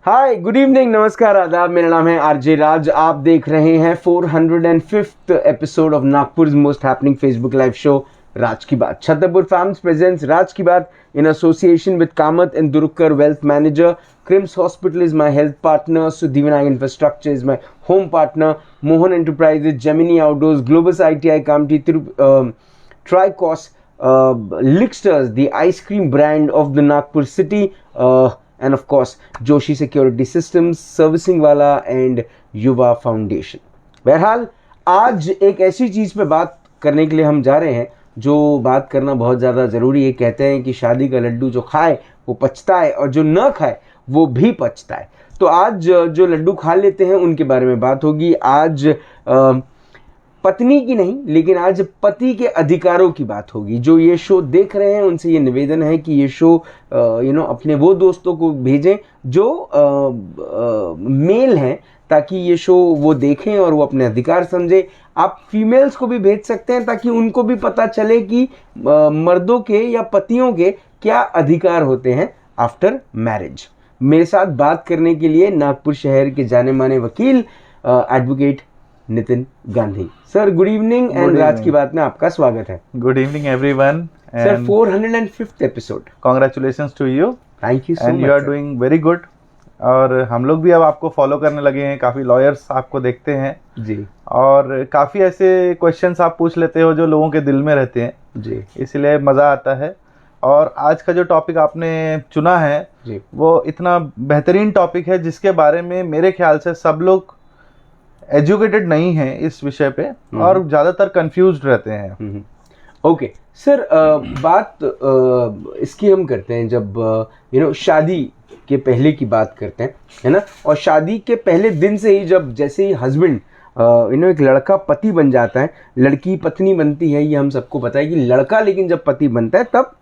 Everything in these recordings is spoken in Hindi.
हाय, गुड इवनिंग, नमस्कार, आदाब। मेरा नाम है आरजे राज। आप देख रहे हैं 405th एपिसोड ऑफ नागपुर's most happening Facebook live show Raj की बात। छतरपुर फार्म्स प्रेजेंट्स राज की बात in association with Kamath and Durukar Wealth Manager. Crims Hospital is my health partner. Sudhivinayak Infrastructure is my home partner. Mohan Enterprises, Gemini Outdoors, Globus ITI Kamti, Tricos, Licksters, the ice cream brand of the Nagpur city, and of course Joshi Security Systems, Servicing Wala and Yuva Foundation. बहरहाल आज एक ऐसी चीज़ पे बात करने के लिए हम जा रहे हैं जो बात करना बहुत ज़्यादा ज़रूरी है। कहते हैं कि शादी का लड्डू जो खाए वो पचता है और जो न खाए वो भी पचता है। तो आज जो लड्डू खा लेते हैं उनके बारे में बात होगी। आज पत्नी की नहीं, लेकिन आज पति के अधिकारों की बात होगी। जो ये शो देख रहे हैं उनसे ये निवेदन है कि ये शो अपने वो दोस्तों को भेजें जो मेल हैं, ताकि ये शो वो देखें और वो अपने अधिकार समझे। आप फीमेल्स को भी भेज सकते हैं ताकि उनको भी पता चले कि मर्दों के या पतियों के क्या अधिकार होते हैं आफ्टर मैरिज। मेरे साथ बात करने के लिए नागपुर शहर के जाने माने वकील advocate Nitin Gandhi. Sir good evening and Raj की बात में आपका स्वागत है। Good evening everyone. Sir 405th episode. Congratulations to you. Thank you so much. And you are doing very good. और हम लोग भी अब आपको फॉलो करने लगे हैं। काफ़ी लॉयर्स आपको देखते हैं जी, और काफ़ी ऐसे क्वेश्चंस आप पूछ लेते हो जो लोगों के दिल में रहते हैं जी, इसलिए मज़ा आता है। और आज का जो टॉपिक आपने चुना है जी, वो इतना बेहतरीन टॉपिक है जिसके बारे में मेरे ख्याल से सब लोग एजुकेटेड नहीं हैं इस विषय पे और ज़्यादातर कंफ्यूज्ड रहते हैं। ओके सर, बात इसकी हम करते हैं जब शादी के पहले की बात करते हैं, है ना। और शादी के पहले दिन से ही जब जैसे ही हस्बैंड एक लड़का पति बन जाता है, लड़की पत्नी बनती है, ये हम सबको पता है कि लड़का लेकिन जब पति बनता है तब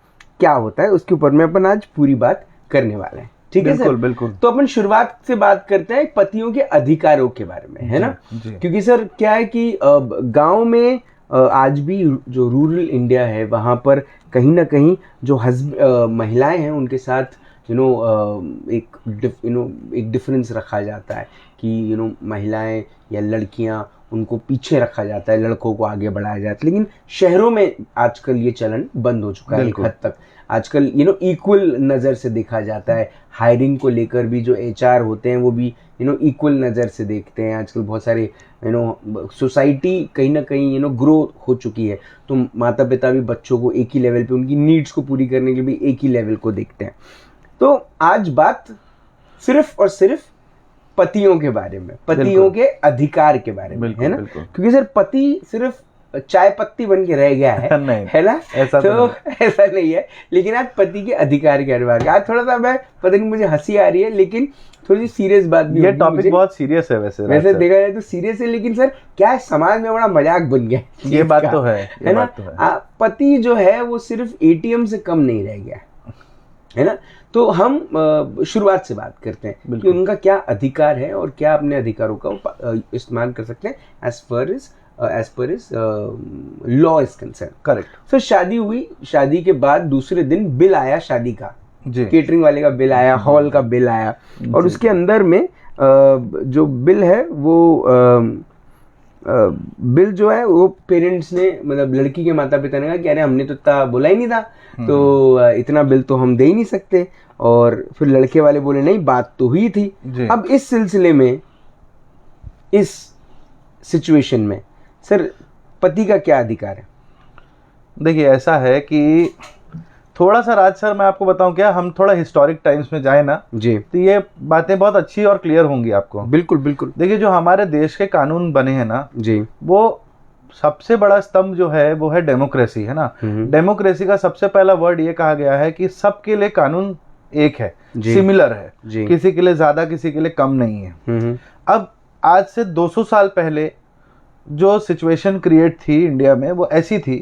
क्या होता है, उसके ऊपर में अपन आज पूरी बात करने वाले हैं। ठीक है सर? बिल्कुल बिल्कुल। तो अपन शुरुआत से बात करते हैं पतियों के अधिकारों के बारे में, है ना। क्योंकि सर क्या है कि गाँव में आज भी जो रूरल इंडिया है वहाँ पर कहीं ना कहीं जो महिलाएं हैं उनके साथ एक डिफरेंस रखा जाता है कि महिलाएं या लड़कियां उनको पीछे रखा जाता है, लड़कों को आगे बढ़ाया जाता है। लेकिन शहरों में आजकल ये चलन बंद हो चुका है एक हद तक। आजकल इक्वल नज़र से देखा जाता है। हायरिंग को लेकर भी जो HR होते हैं वो भी इक्वल नज़र से देखते हैं। आजकल बहुत सारे सोसाइटी कहीं ना कहीं ग्रो हो चुकी है, तो माता पिता भी बच्चों को एक ही लेवल पे, उनकी नीड्स को पूरी करने के लिए भी एक ही लेवल को देखते हैं। तो आज बात सिर्फ और सिर्फ पतियों के बारे में, पतियों के अधिकार के बारे में, है ना। क्योंकि सर पति सिर्फ चाय पत्ती बन के रह गया है नहीं, है ना। ऐसा तो ऐसा नहीं है। लेकिन आज पति के अधिकार के बारे में आज थोड़ा सा, मैं पता नहीं मुझे हंसी आ रही है लेकिन थोड़ी सीरियस बात भी। ये टॉपिक बहुत सीरियस है वैसे देखा जाए तो सीरियस है, लेकिन सर क्या है, समाज में बड़ा मजाक बन गया ये बात तो है ना। पति जो है वो सिर्फ ATM से कम नहीं रह गया है ना। तो हम शुरुआत से बात करते हैं कि उनका क्या अधिकार है और क्या अपने अधिकारों का इस्तेमाल कर सकते हैं as per is law is concern. Correct. फिर शादी हुई, शादी के बाद दूसरे दिन बिल आया शादी का, केटरिंग वाले का बिल आया, हॉल का बिल आया, और उसके अंदर में जो बिल है वो बिल जो है वो पेरेंट्स ने, मतलब लड़की के माता पिता ने कहा कि अरे हमने तो इतना बोला ही नहीं था, तो इतना बिल तो हम दे ही नहीं सकते। और फिर लड़के वाले बोले नहीं, बात तो हुई थी। अब इस सिलसिले में, इस सिचुएशन में सर पति का क्या अधिकार है? देखिए ऐसा है कि थोड़ा सा राज सर मैं आपको बताऊं क्या, हम थोड़ा हिस्टोरिक टाइम्स में जाए ना जी, तो ये बातें बहुत अच्छी और क्लियर होंगी आपको। बिल्कुल बिल्कुल। देखिए जो हमारे देश के कानून बने हैं ना जी, वो सबसे बड़ा स्तंभ जो है वो है डेमोक्रेसी, है ना। डेमोक्रेसी का सबसे पहला वर्ड ये कहा गया है कि सबके लिए कानून एक है, सिमिलर है, किसी के लिए ज्यादा किसी के लिए कम नहीं है। अब आज से 200 साल पहले जो सिचुएशन क्रिएट थी इंडिया में वो ऐसी थी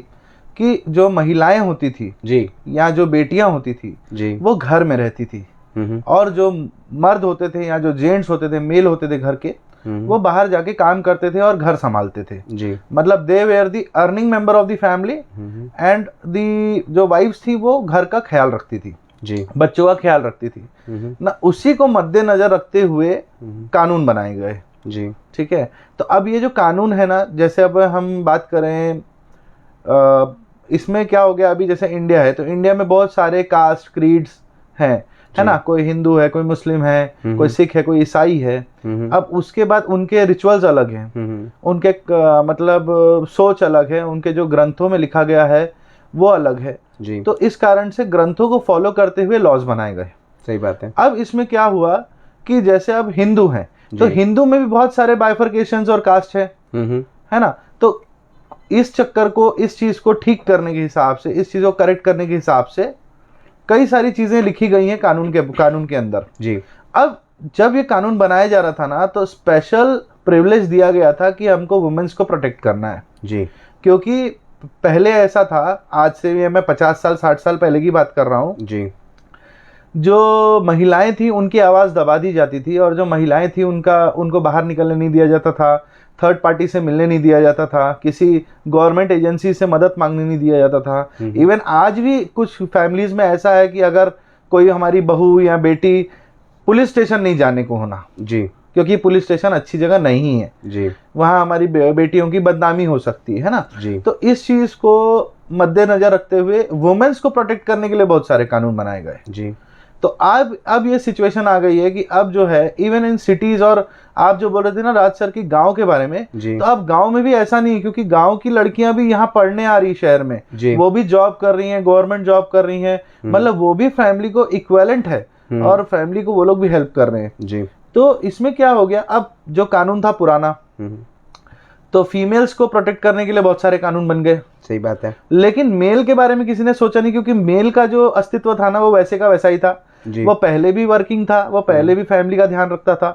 कि जो महिलाएं होती थी जी, या जो बेटियां होती थी जी, वो घर में रहती थी, और जो मर्द होते थे या जो जेंट्स होते थे, मेल होते थे घर के, वो बाहर जाके काम करते थे और घर संभालते थे जी। मतलब they were the earning member of the family and the जो वाइफ्स थी वो घर का ख्याल रखती थी। जी, बच्चों का ख्याल रखती थी ना, उसी को मद्देनजर रखते हुए कानून बनाए गए। जी, ठीक है, तो अब ये जो कानून है ना, जैसे अब हम बात करें इसमें क्या हो गया, अभी जैसे इंडिया है तो इंडिया में बहुत सारे कास्ट क्रीड्स हैं, है ना, कोई हिंदू है, कोई मुस्लिम है, कोई सिख है, कोई ईसाई है। अब उसके बाद उनके रिचुअल्स अलग हैं, उनके मतलब सोच अलग है, उनके जो ग्रंथों में लिखा गया है वो अलग है जी। तो इस कारण से ग्रंथों को फॉलो करते हुए लॉज बनाए गए। सही बात है। अब इसमें क्या हुआ कि जैसे अब हिंदू हैं तो हिंदू में भी बहुत सारे बाइफर्केशंस और कास्ट है ना, तो इस चक्कर को, इस चीज को ठीक करने के हिसाब से, इस चीज को करेक्ट करने के हिसाब से कई सारी चीजें लिखी गई हैं कानून के अंदर जी। अब जब ये कानून बनाया जा रहा था ना, तो स्पेशल प्रिविलेज दिया गया था कि हमको वुमेन्स को प्रोटेक्ट करना है जी, क्योंकि पहले ऐसा था, आज से भी मैं 50 साल 60 साल पहले की बात कर रहा हूँ जी, जो महिलाएं थी उनकी आवाज दबा दी जाती थी, और जो महिलाएं थी उनको बाहर निकलने नहीं दिया जाता था, थर्ड पार्टी से मिलने नहीं दिया जाता था, किसी गवर्नमेंट एजेंसी से मदद मांगने नहीं दिया जाता था। इवन आज भी कुछ फैमिलीज में ऐसा है कि अगर कोई हमारी बहू या बेटी पुलिस स्टेशन नहीं जाने को होना जी, क्योंकि पुलिस स्टेशन अच्छी जगह नहीं है जी, वहाँ हमारी बेटियों की बदनामी हो सकती है ना जी। तो इस चीज को मद्देनजर रखते हुए वुमेन्स को प्रोटेक्ट करने के लिए बहुत सारे कानून बनाए गए जी। तो अब ये सिचुएशन आ गई है कि अब जो है इवन इन सिटीज, और आप जो बोल रहे थे ना राज सर की गांव के बारे में, तो अब गांव में भी ऐसा नहीं है, क्योंकि गांव की लड़कियां भी यहाँ पढ़ने आ रही शहर में, वो भी जॉब कर रही हैं, गवर्नमेंट जॉब कर रही हैं, मतलब वो भी फैमिली को इक्विवेलेंट है और फैमिली को वो लोग भी हेल्प कर रहे हैं जी। तो इसमें क्या हो गया, अब जो कानून था पुराना, तो फीमेल्स को प्रोटेक्ट करने के लिए बहुत सारे कानून बन गए। सही बात है, लेकिन मेल के बारे में किसी ने सोचा नहीं, क्योंकि मेल का जो अस्तित्व था ना वो वैसे का वैसा ही था, वो पहले भी वर्किंग था, वो पहले भी फैमिली का ध्यान रखता था,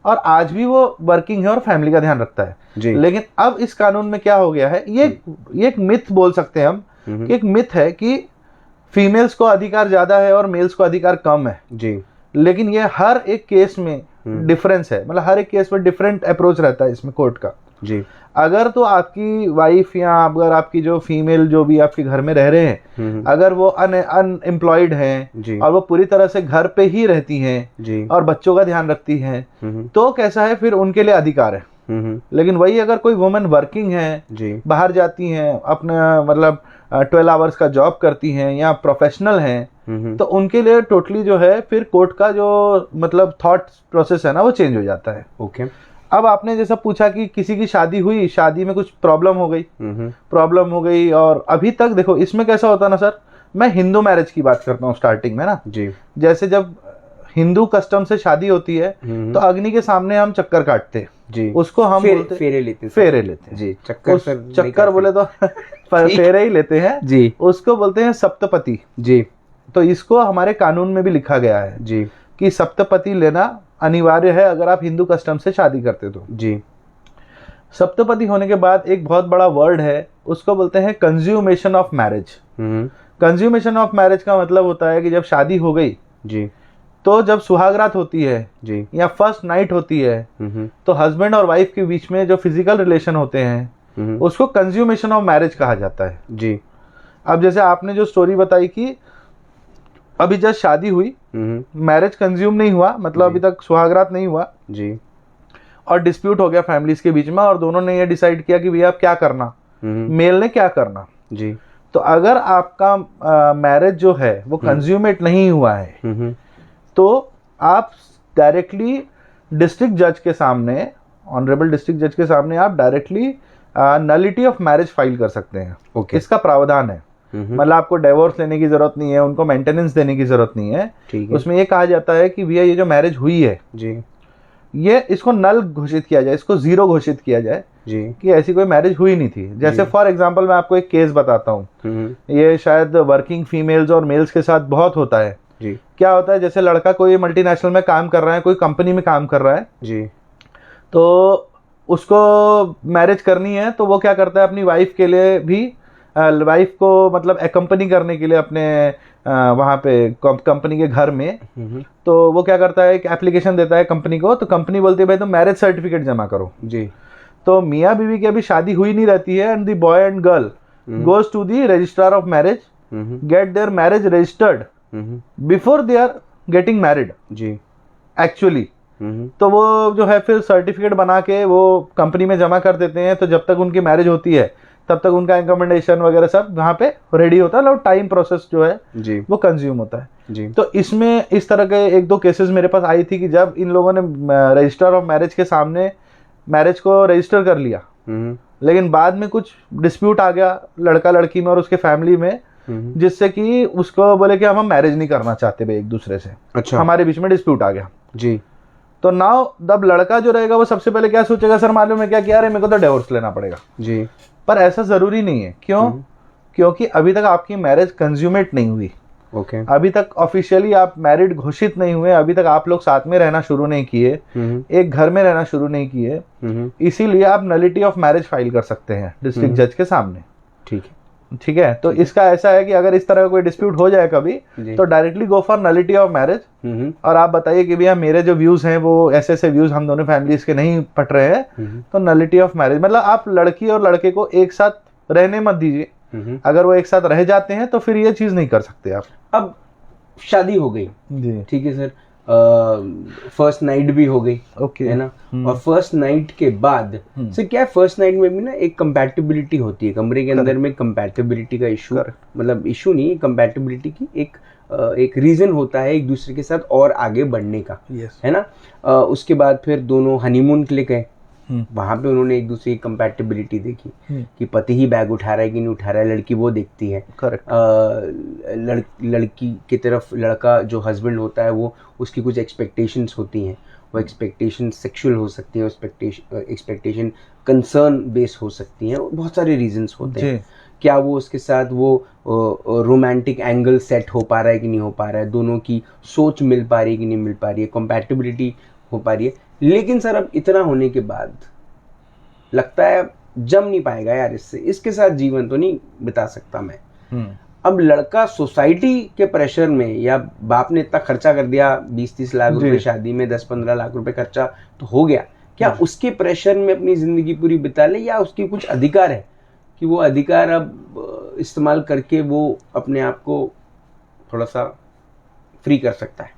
और आज भी वो वर्किंग है और फैमिली का ध्यान रखता है जी। लेकिन अब इस कानून में क्या हो गया है, ये एक मिथ बोल सकते हैं हम, एक मिथ है कि फीमेल्स को अधिकार ज्यादा है और मेल्स को अधिकार कम है जी। लेकिन ये हर एक केस में डिफरेंस है, मतलब हर एक केस में डिफरेंट अप्रोच रहता है इसमें कोर्ट का जी। अगर तो आपकी वाइफ या अगर आपकी जो फीमेल जो भी आपके घर में रह रहे हैं, अगर वो अनएम्प्लॉयड हैं और वो पूरी तरह से घर पे ही रहती हैं और बच्चों का ध्यान रखती हैं, तो कैसा है, फिर उनके लिए अधिकार है। लेकिन वही अगर कोई वुमेन वर्किंग है, बाहर जाती हैं, अपना मतलब 12 आवर्स का जॉब करती हैं या प्रोफेशनल हैं, तो उनके लिए टोटली जो है फिर कोर्ट का जो मतलब थॉट प्रोसेस है ना वो चेंज हो जाता है। ओके, अब आपने जैसा पूछा कि किसी की शादी हुई, शादी में कुछ प्रॉब्लम हो गई, और अभी तक देखो इसमें कैसा होता ना सर, मैं हिंदू मैरिज की बात करता हूँ स्टार्टिंग में ना जी। जैसे जब हिंदू कस्टम से शादी होती है तो अग्नि के सामने हम चक्कर काटते जी, उसको हम बोलते फेरे लेते जी। चक्कर बोले तो फेरे ही लेते हैं जी, उसको बोलते हैं सप्तपति जी। तो इसको हमारे कानून में भी लिखा गया है जी कि सप्तपति लेना अनिवार्य है अगर आप हिंदू कस्टम से शादी करते तो जी। सप्तपति होने के बाद एक बहुत बड़ा वर्ड है, उसको बोलते हैं consummation of marriage. Consummation of marriage का मतलब होता है कि जब शादी हो गई जी, तो जब सुहागरात होती है जी या फर्स्ट नाइट होती है, तो हस्बैंड और वाइफ के बीच में जो फिजिकल रिलेशन होते हैं उसको कंज्यूमेशन ऑफ मैरिज कहा जाता है जी। अब जैसे आपने जो स्टोरी बताई कि अभी जस्ट शादी हुई, मैरिज कंज्यूम नहीं हुआ, मतलब अभी तक सुहागरात नहीं हुआ जी, और डिस्प्यूट हो गया फैमिलीज के बीच में, और दोनों ने ये डिसाइड किया कि भैया अब क्या करना, मेल ने क्या करना जी। तो अगर आपका मैरिज जो है वो कंज्यूमेट नहीं हुआ है, तो आप डायरेक्टली डिस्ट्रिक्ट जज के सामने, ऑनरेबल डिस्ट्रिक्ट जज के सामने आप directly nullity of marriage file कर सकते हैं। okay. इसका प्रावधान है, मतलब आपको डिवोर्स लेने की जरूरत नहीं है, उनको मेंटेनेंस देने की जरूरत नहीं है। उसमें ये कहा जाता है कि भैया ये जो मैरिज हुई है जी, ये इसको नल घोषित किया जाए, इसको जीरो घोषित किया जाए जी, कि ऐसी कोई मैरिज हुई नहीं थी। जैसे फॉर एग्जांपल मैं आपको एक केस बताता हूँ, ये शायद वर्किंग फीमेल्स और मेल्स के साथ बहुत होता है जी। क्या होता है, जैसे लड़का कोई मल्टीनेशनल में काम कर रहा है, कोई कंपनी में काम कर रहा है जी, तो उसको मैरिज करनी है, तो वो क्या करता है अपनी वाइफ के लिए भी, वाइफ को मतलब एकम्पनी करने के लिए अपने वहाँ पे कंपनी के घर में, तो वो क्या करता है एक एप्लीकेशन देता है कंपनी को, तो कंपनी बोलती है भाई तुम मैरिज सर्टिफिकेट जमा करो जी। तो मियाँ बीवी की अभी शादी हुई नहीं रहती है, and the boy and girl goes to the registrar of marriage, get their marriage registered before they are getting married ji actually. तो वो जो है फिर सर्टिफिकेट बना के वो कंपनी में जमा कर देते हैं, तो जब तक उनकी मैरिज होती है तब तक उनका इंकमेंडेशन वगैरह सब वहाँ पे रेडी होता है, टाइम प्रोसेस जो है जी वो कंज्यूम होता है जी। तो इसमें इस तरह के एक दो केसेस मेरे पास आई थी कि जब इन लोगों ने रजिस्टर ऑफ मैरिज के सामने मैरिज को रजिस्टर कर लिया, लेकिन बाद में कुछ डिस्प्यूट आ गया लड़का लड़की में और उसके फैमिली में, जिससे कि उसको बोले कि हम मैरिज नहीं करना चाहते भाई एक दूसरे से। अच्छा। हमारे बीच में डिस्प्यूट आ गया जी। तो नाउ तब लड़का जो रहेगा वो सबसे पहले क्या सोचेगा, सर मालूम है क्या कि यार मेरे को तो डिवोर्स लेना पड़ेगा जी। पर ऐसा जरूरी नहीं है। क्यों? क्योंकि अभी तक आपकी मैरिज कंज्यूमेट नहीं हुई। ओके। अभी तक ऑफिशियली आप मैरिड घोषित नहीं हुए, अभी तक आप लोग साथ में रहना शुरू नहीं किए, एक घर में रहना शुरू नहीं किए, इसीलिए आप नलिटी ऑफ मैरिज फाइल कर सकते हैं डिस्ट्रिक्ट जज के सामने। ठीक है। तो इसका ऐसा है कि अगर इस तरह का कोई डिस्प्यूट हो जाए कभी तो directly go for nullity of marriage और आप बताइए कि भैया मेरे जो व्यूज हैं वो ऐसे ऐसे व्यूज हम दोनों फैमिलीज के नहीं पट रहे हैं, तो नलिटी ऑफ मैरिज मतलब आप लड़की और लड़के को एक साथ रहने मत दीजिए। अगर वो एक साथ रह जाते हैं तो फिर ये चीज नहीं कर सकते आप। अब शादी हो गई जी, ठीक है सर, फर्स्ट नाइट भी हो गई, ओके है ना, और फर्स्ट नाइट के बाद से क्या फर्स्ट नाइट में भी ना एक कंपैटिबिलिटी होती है कमरे के अंदर में, कंपैटिबिलिटी का इशू, मतलब इशू नहीं, कंपैटिबिलिटी की एक रीजन होता है एक दूसरे के साथ और आगे बढ़ने का, है ना। उसके बाद फिर दोनों हनीमून के लिए गए, वहां पे उन्होंने एक दूसरे की कंपैटिबिलिटी देखी कि पति ही बैग उठा रहा है कि नहीं उठा रहा है, लड़की वो देखती है। करेक्ट। लड़की की तरफ लड़का जो हस्बैंड होता है वो उसकी कुछ एक्सपेक्टेशंस होती हैं, वो एक्सपेक्टेशन सेक्सुअल हो सकती हैं, एक्सपेक्टेशन कंसर्न बेस हो सकती हैं, बहुत सारे रीजंस होते हैं। क्या वो उसके साथ वो रोमांटिक एंगल सेट हो पा रहा है कि नहीं हो पा रहा है, दोनों की सोच मिल पा रही है कि नहीं मिल पा रही है, कंपैटिबिलिटी हो पा रही है। लेकिन सर अब इतना होने के बाद लगता है जम नहीं पाएगा यार, इसके साथ जीवन तो नहीं बिता सकता मैं। अब लड़का सोसाइटी के प्रेशर में, या बाप ने इतना खर्चा कर दिया 20-30 लाख रुपए शादी में, 10-15 लाख रुपए खर्चा तो हो गया, क्या उसके प्रेशर में अपनी जिंदगी पूरी बिता ले, या उसकी कुछ अधिकार है कि वो अधिकार अब इस्तेमाल करके वो अपने आप को थोड़ा सा फ्री कर सकता है?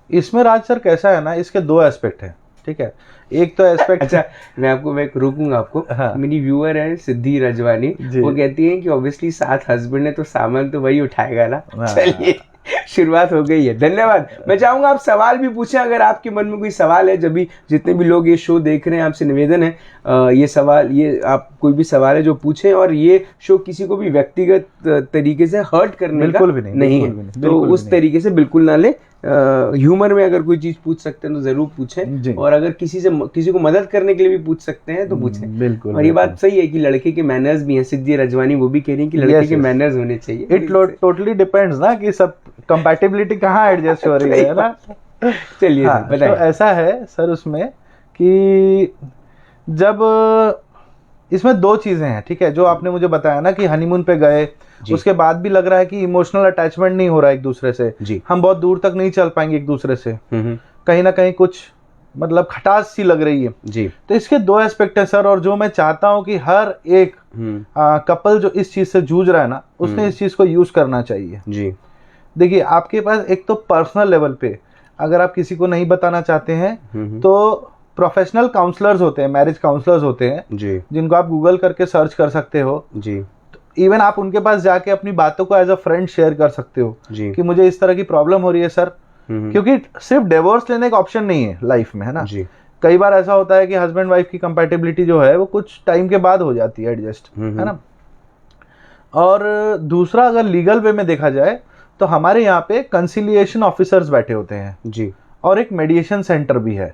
इसमें राज सर कैसा है ना, इसके दो एस्पेक्ट हैं। ठीक है, एक तो एस्पेक्ट अच्छा मैं रोकूंगा आपको। हाँ। मेरी व्यूअर है सिद्धि रजवानी, वो कहती है कि ऑब्वियसली साथ हस्बैंड है तो सामान तो वही उठाएगा ना। चलिए शुरुआत हो गई है, धन्यवाद। मैं चाहूंगा आप सवाल भी पूछें, अगर आपके मन में कोई सवाल है। जब भी जितने भी लोग ये शो देख रहे हैं, आपसे निवेदन है ये सवाल, ये आप कोई भी सवाल है जो पूछें, और ये शो किसी को भी व्यक्तिगत तरीके से हर्ट करने बिल्कुल का भी नहीं है, तो उस तरीके से बिल्कुल ना ले। ह्यूमर में अगर कोई चीज पूछ सकते हैं तो जरूर पूछें, और अगर किसी को मदद करने के लिए भी पूछ सकते हैं तो पूछें। बिल्कुल। और ये बात सही है कि लड़के के मैनर्स भी हैं, सिद्धि रजवानी वो भी कह रही है कि लड़के के मैनर्स होने चाहिए। इट टोटली डिपेंड्स ना कि सब कंपैटिबिलिटी कहाँ एडजस्ट हो रही है ना। चलिए तो ऐसा है सर उसमें कि जब इसमें दो चीजें हैं, ठीक है, जो आपने मुझे बताया ना कि हनीमून पे गए, उसके बाद भी लग रहा है कि इमोशनल अटैचमेंट नहीं हो रहा है एक दूसरे से, हम बहुत दूर तक नहीं चल पाएंगे एक दूसरे से, कहीं ना कहीं कुछ मतलब खटास सी लग रही है जी। तो इसके दो एस्पेक्ट है सर, और जो मैं चाहता हूं कि हर एक कपल जो इस चीज से जूझ रहा है ना, उसने इस चीज को यूज करना चाहिए जी। देखिए आपके पास एक तो पर्सनल लेवल पे अगर आप किसी को नहीं बताना चाहते हैं तो प्रोफेशनल काउंसलर्स होते हैं, मैरिज काउंसलर्स होते हैं जी, जिनको आप गूगल करके सर्च कर सकते हो जी। इवन आप उनके पास जाके अपनी बातों को एज अ फ्रेंड शेयर कर सकते हो जी, कि मुझे इस तरह की प्रॉब्लम हो रही है सर, क्योंकि सिर्फ डिवोर्स लेने का ऑप्शन नहीं है लाइफ में, है ना जी। कई बार ऐसा होता है कि हस्बैंड वाइफ की कंपैटिबिलिटी जो है वो कुछ टाइम के बाद हो जाती है एडजस्ट, है ना। और दूसरा अगर लीगल वे में देखा जाए तो हमारे यहाँ पे कंसिलिएशन ऑफिसर्स बैठे होते हैं जी, और एक मेडिएशन सेंटर भी है,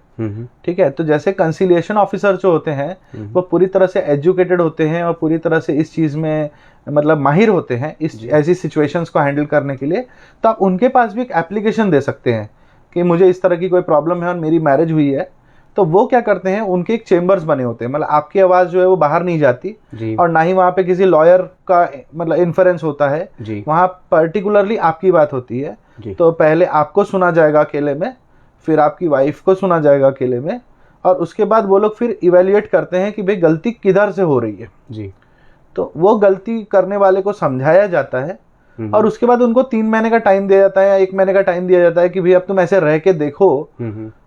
ठीक है। तो जैसे कंसिलिएशन ऑफिसर जो होते हैं वो पूरी तरह से एजुकेटेड होते हैं और पूरी तरह से इस चीज में मतलब माहिर होते हैं इस ऐसी सिचुएशंस को हैंडल करने के लिए। तो आप उनके पास भी एक एप्लीकेशन दे सकते हैं कि मुझे इस तरह की कोई प्रॉब्लम है और मेरी मैरिज हुई है, तो वो क्या करते हैं, उनके एक चेम्बर्स बने होते हैं, मतलब आपकी आवाज जो है वो बाहर नहीं जाती और ना ही वहाँ पे किसी लॉयर का मतलब इन्फ्लुएंस होता है, वहाँ पर्टिकुलरली आपकी बात होती है। तो पहले आपको सुना जाएगा अकेले में, फिर आपकी वाइफ को सुना जाएगा अकेले में, और उसके बाद वो लोग फिर इवेल्युएट करते हैं कि भाई गलती किधर से हो रही है जी। तो वो गलती करने वाले को समझाया जाता है और उसके बाद उनको 3 महीने का टाइम दिया जाता है या 1 महीने का टाइम दिया जाता है कि भाई अब तुम ऐसे रह के देखो,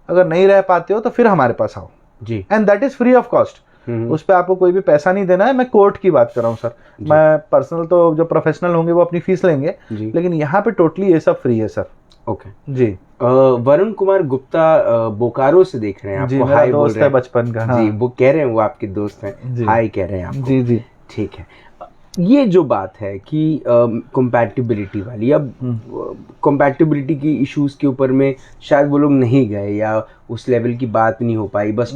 अगर नहीं रह पाते हो तो फिर हमारे पास आओ जी, and that is free of cost. उस पर आपको कोई भी पैसा नहीं देना है। मैं कोर्ट की बात कर रहा हूँ सर, मैं पर्सनल तो जो प्रोफेशनल होंगे वो अपनी फीस लेंगे, लेकिन यहाँ पे टोटली ये सब फ्री है सर। ओके जी। वरुण कुमार गुप्ता बोकारो से देख रहे हैं आपको, हाय दोस्त है बचपन का। जी, वो कह रहे हैं वो आपके दोस्त हैं, हाय कह रहे हैं आपको। जी जी ठीक है। ये जो बात है कि कंपैटिबिलिटी वाली, अब कंपैटिबिलिटी की इश्यूज के ऊपर में शायद वो लोग नहीं गए या उस लेवल की बात नहीं हो पाई, बस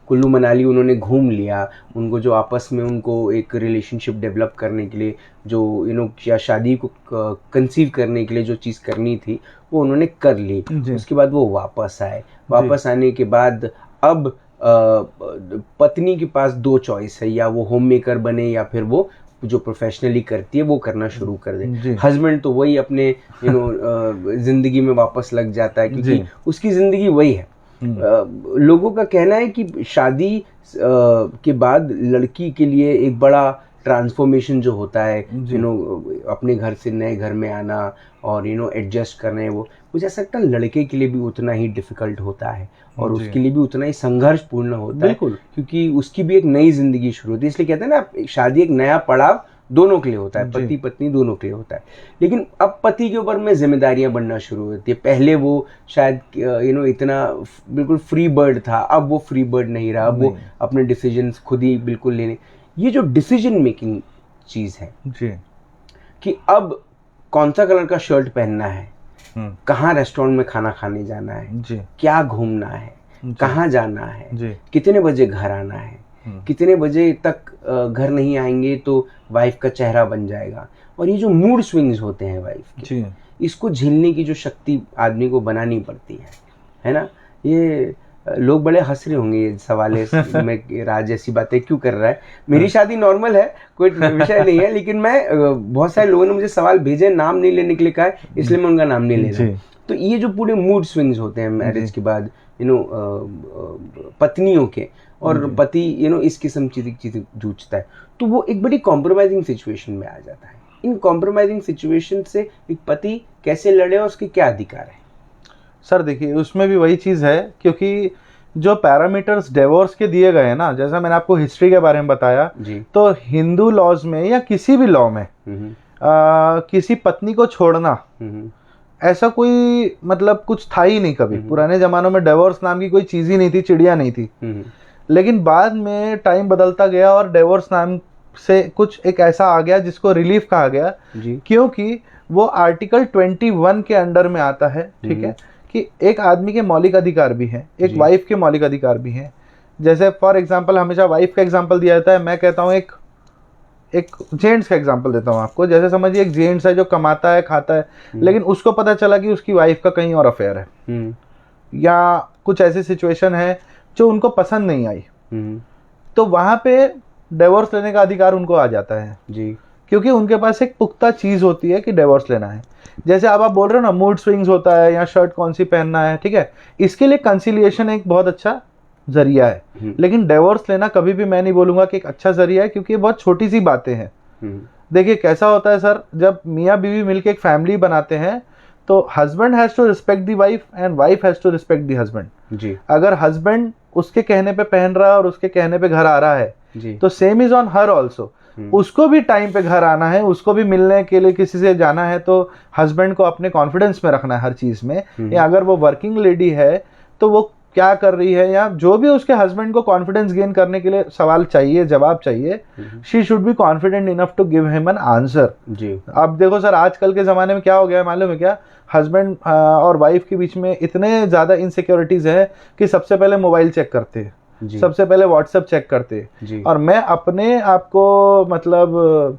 कुल्लू मनाली उन्होंने घूम लिया, उनको जो आपस में उनको एक रिलेशनशिप डेवलप करने के लिए जो या शादी को कंसीव करने के लिए जो चीज़ करनी थी वो उन्होंने कर ली। उसके बाद वो वापस आए, वापस आने के बाद अब पत्नी के पास 2 चॉइस है, या वो होम मेकर बने या फिर वो जो प्रोफेशनली करती है वो करना शुरू कर दे। हस्बैंड तो वही अपने जिंदगी में वापस लग जाता है क्योंकि उसकी जिंदगी वही है। लोगों का कहना है कि शादी के बाद लड़की के लिए एक बड़ा ट्रांसफॉर्मेशन जो होता है, अपने घर से नए घर में आना और एडजस्ट करना, वो मुझे ऐसा लगता है लड़के के लिए भी उतना ही डिफिकल्ट होता है और उसके लिए भी उतना ही संघर्षपूर्ण होता है, क्योंकि उसकी भी एक नई जिंदगी शुरू होती है। इसलिए कहते हैं ना, शादी एक नया पड़ाव दोनों के लिए होता है, पति पत्नी दोनों के लिए होता है। लेकिन अब पति के ऊपर में जिम्मेदारियां बढ़ना शुरू होती है। पहले वो शायद इतना बिल्कुल फ्री बर्ड था, अब वो फ्री बर्ड नहीं रहा, अब वो अपने डिसीजंस खुद ही बिल्कुल लेने। ये जो डिसीजन मेकिंग चीज है जी, कि अब कौन सा कलर का शर्ट पहनना है, कहाँ रेस्टोरेंट में खाना खाने जाना है जी, क्या घूमना है, कहाँ जाना है जी, कितने बजे घर आना है, कितने बजे तक घर नहीं आएंगे तो वाइफ का चेहरा बन जाएगा, और ये जो मूड स्विंग्स होते हैं वाइफ के, इसको झेलने की जो शक्ति आदमी को बनानी पड़ती है ना। ये लोग बड़े हंस रहे होंगे ये सवाल में, राज ऐसी बातें क्यों कर रहा है। मेरी शादी नॉर्मल है, कोई विषय नहीं है, लेकिन मैं बहुत सारे लोगों ने मुझे सवाल भेजे, नाम नहीं लेने के लिए कहा है, इसलिए मैं उनका नाम नहीं ले रहा। तो ये जो पूरे मूड स्विंग्स होते हैं मैरिज के बाद पत्नियों के, और पति इस किस्म की चीज़ जूझता है, तो वो एक बड़ी कॉम्प्रोमाइजिंग सिचुएशन में आ जाता है। इन कॉम्प्रोमाइजिंग सिचुएशन से एक पति कैसे लड़े और उसके क्या अधिकार है? सर देखिए, उसमें भी वही चीज़ है, क्योंकि जो पैरामीटर्स डिवोर्स के दिए गए हैं ना, जैसा मैंने आपको हिस्ट्री के बारे में बताया, तो हिंदू लॉज में या किसी भी लॉ में किसी पत्नी को छोड़ना ऐसा कोई मतलब कुछ था ही नहीं कभी। पुराने जमानों में डिवोर्स नाम की कोई चीज़ ही नहीं थी, चिड़िया नहीं थी। लेकिन बाद में टाइम बदलता गया और डिवोर्स नाम से कुछ एक ऐसा आ गया जिसको रिलीफ कहा गया, क्योंकि वो आर्टिकल 21 के अंडर में आता है, ठीक है, कि एक आदमी के मौलिक अधिकार भी हैं, एक वाइफ के मौलिक अधिकार भी हैं। जैसे फॉर एग्जांपल हमेशा वाइफ का एग्जांपल दिया जाता है, मैं कहता हूँ एक जेंट्स का एग्जांपल देता हूँ आपको। जैसे समझिए एक जेंट्स है जो कमाता है, खाता है, लेकिन उसको पता चला कि उसकी वाइफ का कहीं और अफेयर है, या कुछ ऐसी सिचुएशन है जो उनको पसंद नहीं आई, तो वहां पे डिवोर्स लेने का अधिकार उनको आ जाता है जी, क्योंकि उनके पास एक पुख्ता चीज होती है कि डिवोर्स लेना है। जैसे अब आप बोल रहे हो ना, मूड स्विंग्स होता है या शर्ट कौन सी पहनना है, ठीक है, इसके लिए कंसिलिएशन एक बहुत अच्छा जरिया है। लेकिन डिवोर्स लेना कभी भी मैं नहीं बोलूंगा कि एक अच्छा जरिया है, क्योंकि ये बहुत छोटी सी बातें हैं। देखिए कैसा होता है सर, जब मियाँ बीवी मिलके एक फैमिली बनाते हैं, तो husband has to respect the wife and wife has to respect the husband जी। अगर हस्बैंड उसके कहने पे पहन रहा है और उसके कहने पे घर आ रहा है जी, तो same is on her also. उसको भी टाइम पे घर आना है, उसको भी मिलने के लिए किसी से जाना है, तो हस्बैंड को अपने कॉन्फिडेंस में रखना है हर चीज में। या अगर वो वर्किंग लेडी है तो वो क्या कर रही है, या जो भी उसके हस्बैंड को कॉन्फिडेंस गेन करने के लिए सवाल चाहिए, जवाब चाहिए, she should be confident enough to give him an answer जी। अब देखो सर, आजकल के ज़माने में क्या हो गया है मालूम है क्या, हस्बैंड और वाइफ के बीच में इतने ज़्यादा इनसिक्योरिटीज़ है कि सबसे पहले मोबाइल चेक करते हैं, सबसे पहले व्हाट्सएप चेक करते हैं। और मैं अपने आप को मतलब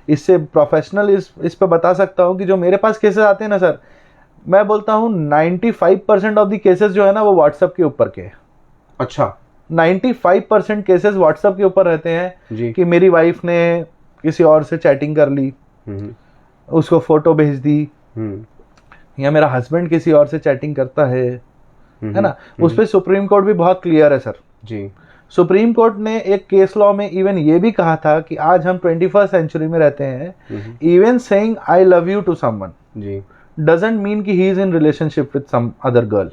इससे प्रोफेशनल इस पे बता सकता हूँ कि जो मेरे पास केसेस आते हैं ना सर, मैं बोलता हूँ 95% ऑफ द केसेस जो है ना वो व्हाट्सएप के ऊपर के। अच्छा, 95% केसेस व्हाट्सएप के ऊपर रहते हैं कि मेरी वाइफ ने किसी और से चैटिंग कर ली, उसको फोटो भेज दी, या मेरा हस्बैंड किसी और से चैटिंग करता है ना। उस पर सुप्रीम कोर्ट भी बहुत क्लियर है सर जी। सुप्रीम कोर्ट ने एक केस लॉ में इवन ये भी कहा था कि आज हम 21st सेंचुरी में रहते हैं, even saying I love you to someone जी डजंट मीन कि he is in relationship with some other girl.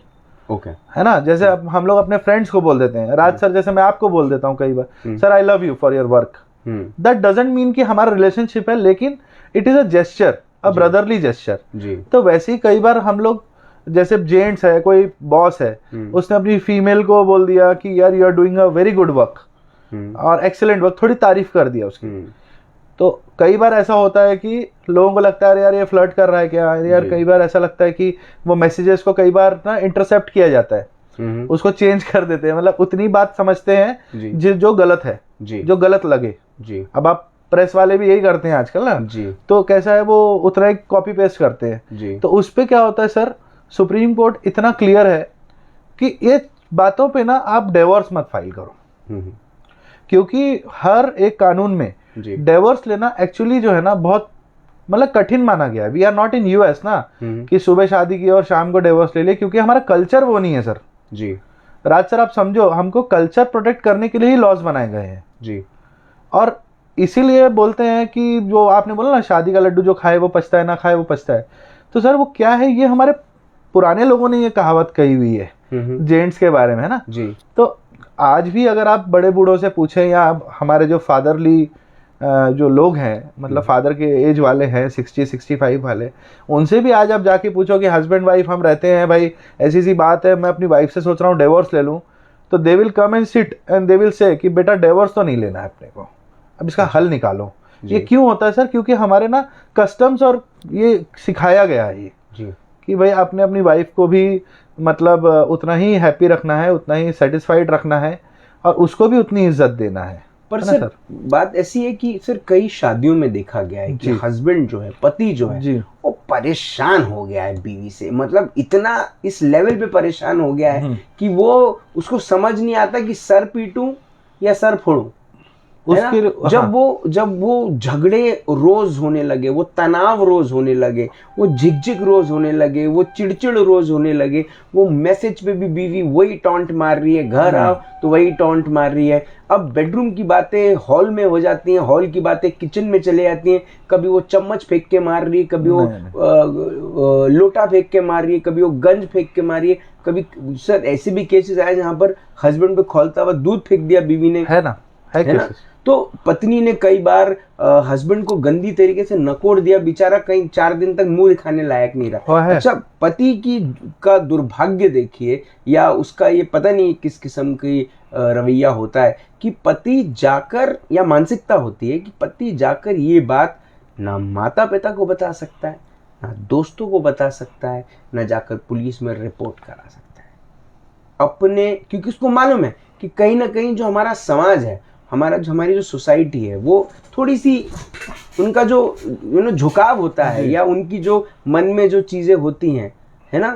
Okay, है ना, जैसे अब हम लोग अपने फ्रेंड्स को बोल देते हैं, राज सर जैसे मैं आपको बोल देता हूँ कई बार, sir I love you for your work, that doesn't mean कि हमारा रिलेशनशिप है, लेकिन it is a gesture, a brotherly gesture जी। तो वैसे ही कई बार हम लोग, जैसे जेंट्स है, कोई बॉस है, उसने अपनी फीमेल को बोल दिया कि यार you are doing a very good work और एक्सीलेंट वर्क, थोड़ी तारीफ कर दिया उसकी। तो कई बार ऐसा होता है कि लोगों को लगता है यार ये फ्लर्ट कर रहा है क्या यार, कई बार ऐसा लगता है कि वो मैसेजेस को कई बार ना इंटरसेप्ट किया जाता है, उसको चेंज कर देते हैं, मतलब उतनी बात समझते हैं जो गलत है जी, जो गलत लगे जी। अब आप प्रेस वाले भी यही करते हैं आजकल ना जी, तो कैसा है वो उतना ही कॉपी पेस्ट करते हैं जी। तो उस पे क्या होता है सर, सुप्रीम कोर्ट इतना क्लियर है कि ये बातों पे ना आप डिवोर्स मत फाइल करो, क्योंकि हर एक कानून में डिवोर्स लेना एक्चुअली जो है ना बहुत मतलब कठिन माना गया है। We are not in US ना कि सुबह शादी की और शाम को डिवोर्स ले ले, क्योंकि हमारा कल्चर वो नहीं है सर जी। राज सर आप समझो, हमको कल्चर प्रोटेक्ट करने के लिए ही लॉज बनाए गए हैं जी। और इसीलिए बोलते हैं कि जो आपने बोला ना, शादी का लड्डू जो खाए वो पछता है, ना खाए वो पछता है, तो सर वो क्या है, ये हमारे पुराने लोगों ने ये कहावत कही हुई है जेंट्स के बारे में, है ना जी। तो आज भी अगर आप बड़े बूढ़ों से पूछें या हमारे जो फादरली जो लोग हैं, मतलब फादर के एज वाले हैं 60-65 वाले, उनसे भी आज आप जाके पूछो कि हस्बैंड वाइफ हम रहते हैं भाई, ऐसी सी बात है, मैं अपनी वाइफ से सोच रहा हूँ डिवोर्स ले लूँ, तो they will come and sit and they will say कि बेटा डिवोर्स तो नहीं लेना है अपने को, अब इसका हल निकालो। ये क्यों होता है सर, क्योंकि हमारे ना कस्टम्स और ये सिखाया गया है ये जी, कि भाई आपने अपनी वाइफ को भी मतलब उतना ही हैप्पी रखना है, उतना ही सेटिस्फाइड रखना है और उसको भी उतनी इज्जत देना है। पर सर बात ऐसी है कि सर कई शादियों में देखा गया है कि हस्बैंड जो है, पति जो है वो परेशान हो गया है बीवी से, मतलब इतना इस लेवल पे परेशान हो गया है कि वो उसको समझ नहीं आता कि सर पीटूं या सर फोड़ूं। जब वो झगड़े रोज होने लगे, वो तनाव रोज होने लगे, वो झिकझिक रोज होने लगे, वो चिड़चिड़ रोज होने लगे, वो मैसेज पे भी बीवी वही टॉन्ट मार रही है, घर आओ तो वही टॉन्ट मार रही है, अब बेडरूम की बातें हॉल में हो जाती हैं, हॉल की बातें किचन में चले जाती हैं, कभी वो चम्मच फेंक के मार रही है, कभी वो लोटा फेंक के मार रही है, कभी वो गंज फेंक के मार रही है, कभी सर ऐसे भी केसेस आए जहां पर हस्बैंड पे खौलता हुआ दूध फेंक दिया बीवी ने, है ना, है ना? तो पत्नी ने कई बार हस्बैंड को गंदी तरीके से नकोड़ दिया, बेचारा कहीं 4 दिन तक मुंह दिखाने लायक नहीं रहा। अच्छा, पति की का दुर्भाग्य देखिए, या उसका ये पता नहीं किस किस्म की रवैया होता है कि पति जाकर, या मानसिकता होती है कि पति जाकर ये बात ना माता पिता को बता सकता है, ना दोस्तों को बता सकता है, ना जाकर पुलिस में रिपोर्ट करा सकता है अपने, क्योंकि उसको मालूम है कि कहीं ना कहीं जो हमारा समाज है, हमारी जो सोसाइटी है, वो थोड़ी सी उनका जो झुकाव होता है, या उनकी जो मन में जो चीज़ें होती हैं, है ना,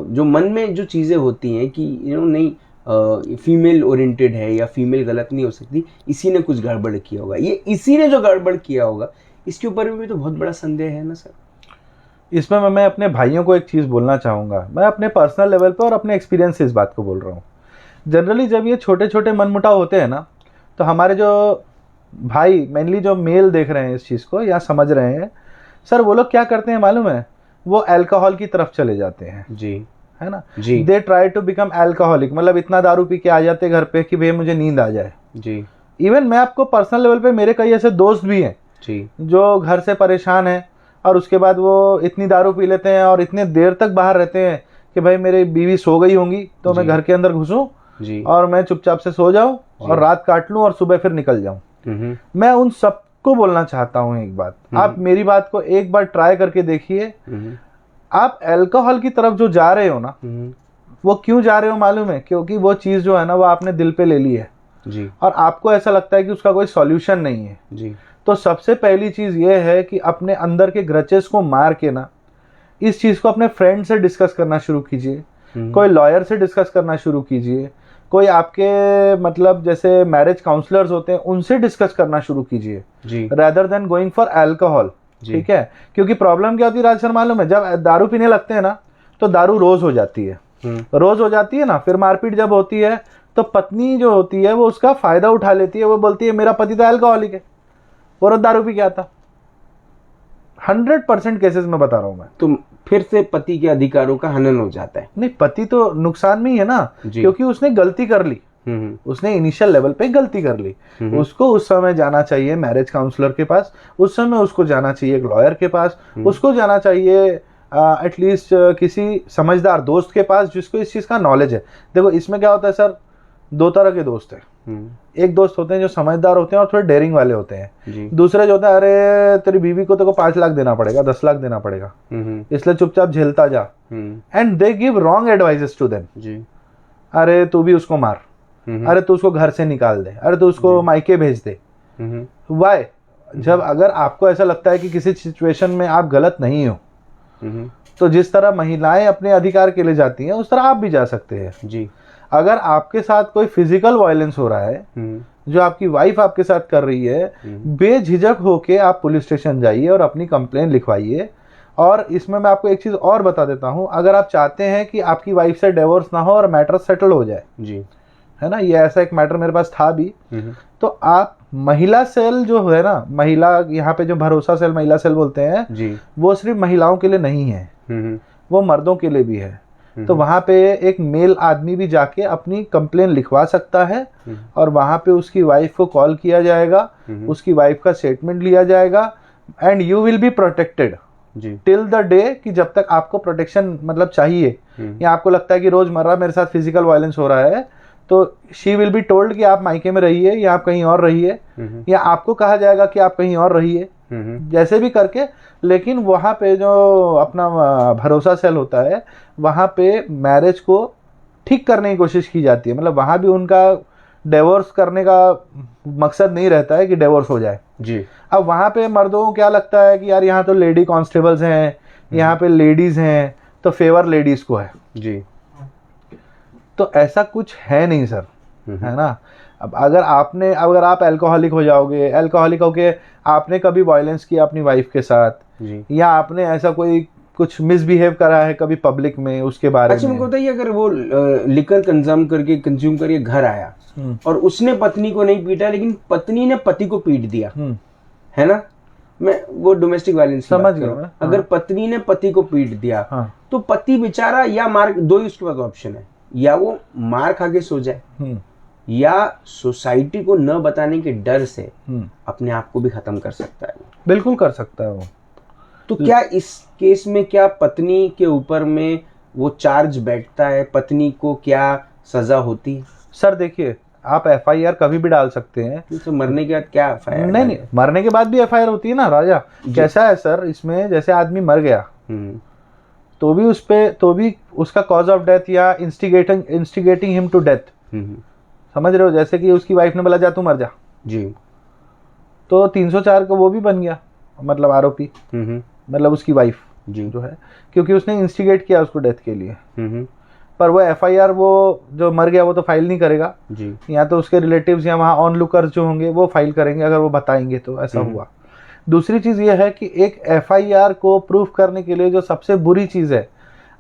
जो मन में जो चीज़ें होती हैं कि नहीं फीमेल ओरिएंटेड है या फीमेल गलत नहीं हो सकती, इसी ने कुछ गड़बड़ किया होगा, ये इसी ने जो गड़बड़ किया होगा, इसके ऊपर भी तो बहुत बड़ा संदेह है ना सर। इसमें मैं अपने भाइयों को एक चीज़ बोलना चाहूँगा, मैं अपने पर्सनल लेवल पे और अपने एक्सपीरियंस से इस बात को बोल रहा हूँ। जनरली जब ये छोटे छोटे मनमुटाव होते हैं ना, तो हमारे जो भाई, मेनली जो मेल देख रहे हैं इस चीज़ को या समझ रहे हैं सर, वो लोग क्या करते हैं मालूम है, वो अल्कोहल की तरफ चले जाते हैं जी, है ना जी। They try to become alcoholic, मतलब इतना दारू पी के आ जाते घर पे कि भाई मुझे नींद आ जाए जी। इवन मैं आपको पर्सनल लेवल पे, मेरे कई ऐसे दोस्त भी हैं जी जो घर से परेशान हैं और उसके बाद वो इतनी दारू पी लेते हैं और इतने देर तक बाहर रहते हैं कि भाई मेरी बीवी सो गई होंगी तो मैं घर के अंदर घुसूं जी, और मैं चुपचाप से सो जाऊं और रात काट लूं और सुबह फिर निकल जाऊं। मैं उन सबको बोलना चाहता हूं एक बात, आप मेरी बात को एक बार ट्राई करके देखिए। आप अल्कोहल की तरफ जो जा रहे हो ना, वो क्यों जा रहे हो मालूम है, क्योंकि वो चीज जो है ना वो आपने दिल पे ले ली है जी, और आपको ऐसा लगता है कि उसका कोई सॉल्यूशन नहीं है जी। तो सबसे पहली चीज ये है कि अपने अंदर के ग्रचेस को मार के ना, इस चीज को अपने फ्रेंड से डिस्कस करना शुरू कीजिए, कोई लॉयर से डिस्कस करना शुरू कीजिए, कोई आपके मतलब जैसे मैरिज काउंसलर्स होते हैं उनसे डिस्कस करना शुरू कीजिए rather than going for alcohol. ठीक है, क्योंकि प्रॉब्लम क्या होती है राज सर मालूम है, जब दारू पीने लगते हैं ना तो दारू रोज हो जाती है रोज हो जाती है ना, फिर मारपीट जब होती है तो पत्नी जो होती है वो उसका फायदा उठा लेती है। वो बोलती है मेरा पति तो अल्कोहलिक है, औरत दारू पी के आता। 100% केसेस में बता रहा हूं मैं। तो फिर से पति के अधिकारों का हनन हो जाता है। नहीं, पति तो नुकसान में ही है ना, क्योंकि उसने गलती कर ली। उसने इनिशियल लेवल पे गलती कर ली। उसको उस समय जाना चाहिए मैरिज काउंसलर के पास, उस समय उसको जाना चाहिए एक लॉयर के पास, उसको जाना चाहिए एटलीस्ट किसी समझदार दोस्त के पास जिसको इस चीज का नॉलेज है। देखो इसमें क्या होता है सर, दो तरह के दोस्त हैं। एक दोस्त होते हैं जो समझदार होते हैं और थोड़े डेयरिंग वाले होते हैं। दूसरे जो होते हैं, अरे तेरी बीवी को तेरे को 5 लाख देना पड़ेगा, 10 लाख देना पड़ेगा, इसलिए चुपचाप झेलता जा। And they give wrong advices to them. अरे तू भी उसको मार, अरे तू उसको घर से निकाल दे, अरे तू उसको मायके भेज दे। वाई? जब अगर आपको ऐसा लगता है कि किसी सिचुएशन में आप गलत नहीं हो, तो जिस तरह महिलाएं अपने अधिकार के लिए जाती हैं उस तरह आप भी जा सकते हैं जी। अगर आपके साथ कोई फिजिकल वायलेंस हो रहा है, जो आपकी वाइफ आपके साथ कर रही है, बेझिझक होके आप पुलिस स्टेशन जाइए और अपनी कंप्लेंट लिखवाइए। और इसमें मैं आपको एक चीज और बता देता हूं, अगर आप चाहते हैं कि आपकी वाइफ से डिवोर्स ना हो और मैटर सेटल हो जाए जी, है ना, ये ऐसा एक मैटर मेरे पास था भी, तो आप महिला सेल जो है ना, महिला यहाँ पे जो भरोसा सेल महिला सेल बोलते हैं जी, वो सिर्फ महिलाओं के लिए नहीं है, वो मर्दों के लिए भी है। तो वहां पे एक मेल आदमी भी जाके अपनी कंप्लेन लिखवा सकता है और वहां पे उसकी वाइफ को कॉल किया जाएगा, उसकी वाइफ का स्टेटमेंट लिया जाएगा and you will be protected till the day कि जब तक आपको प्रोटेक्शन मतलब चाहिए, या आपको लगता है कि रोजमर्रा मेरे साथ फिजिकल वायलेंस हो रहा है, तो शी विल बी टोल्ड कि आप मायके में रहिए या आप कहीं और रहिए, या आपको कहा जाएगा कि आप कहीं और रहिए, जैसे भी करके। लेकिन वहाँ पे जो अपना भरोसा सेल होता है, वहाँ पे मैरिज को ठीक करने की कोशिश की जाती है। मतलब वहाँ भी उनका डिवोर्स करने का मकसद नहीं रहता है कि डिवोर्स हो जाए जी। अब वहाँ पे मर्दों को क्या लगता है कि यार यहाँ तो लेडी कांस्टेबल्स हैं, यहाँ पे लेडीज हैं, तो फेवर लेडीज को है जी। तो ऐसा कुछ है नहीं सर, है ना। अब अगर आप अल्कोहलिक हो जाओगे, अल्कोहलिक होके आपने कभी वायलेंस किया अपनी वाइफ के साथ जी, या आपने ऐसा कोई कुछ मिसबिहेव करा है कभी पब्लिक में, उसके बारे में। अच्छा मुझे बताइए, अगर वो लिकर कंज्यूम करके घर आया और उसने पत्नी को नहीं पीटा लेकिन पत्नी ने पति को पीट दिया, है ना, मैं वो डोमेस्टिक वायलेंस समझ गया। अगर पत्नी ने पति को पीट दिया तो पति बेचारा या मार, दो ही उसके पास ऑप्शन है, या वो मार खा के सो जाए या सोसाइटी को न बताने के डर से अपने आप को भी खत्म कर सकता है। बिल्कुल कर सकता है वो। तो क्या इस केस में क्या पत्नी के ऊपर में वो चार्ज बैठता है, पत्नी को क्या सजा होती है? सर देखिए, आप एफआईआर कभी भी डाल सकते हैं। तो मरने के बाद क्या एफआईआर? नहीं, मरने के बाद भी एफआईआर होती है ना राजा। कैसा है सर, इसमें जैसे आदमी मर गया तो भी उसका कॉज ऑफ डेथ या इंस्टिगेटिंग हिम टू डेथ, समझ रहे हो, जैसे कि उसकी वाइफ ने बोला जा तू मर जा जी, तो 304 का वो भी बन गया, मतलब आरोपी, मतलब उसकी वाइफ जो है, क्योंकि उसने इंस्टिगेट किया उसको डेथ के लिए। पर वो एफआईआर वो जो मर गया वो तो फाइल नहीं करेगा जी, या तो उसके रिलेटिव्स या वहाँ ऑन लुकर्स जो होंगे वो फाइल करेंगे अगर वो बताएंगे तो ऐसा हुआ। दूसरी चीज ये है कि एक एफआईआर को प्रूफ करने के लिए जो सबसे बुरी चीज है,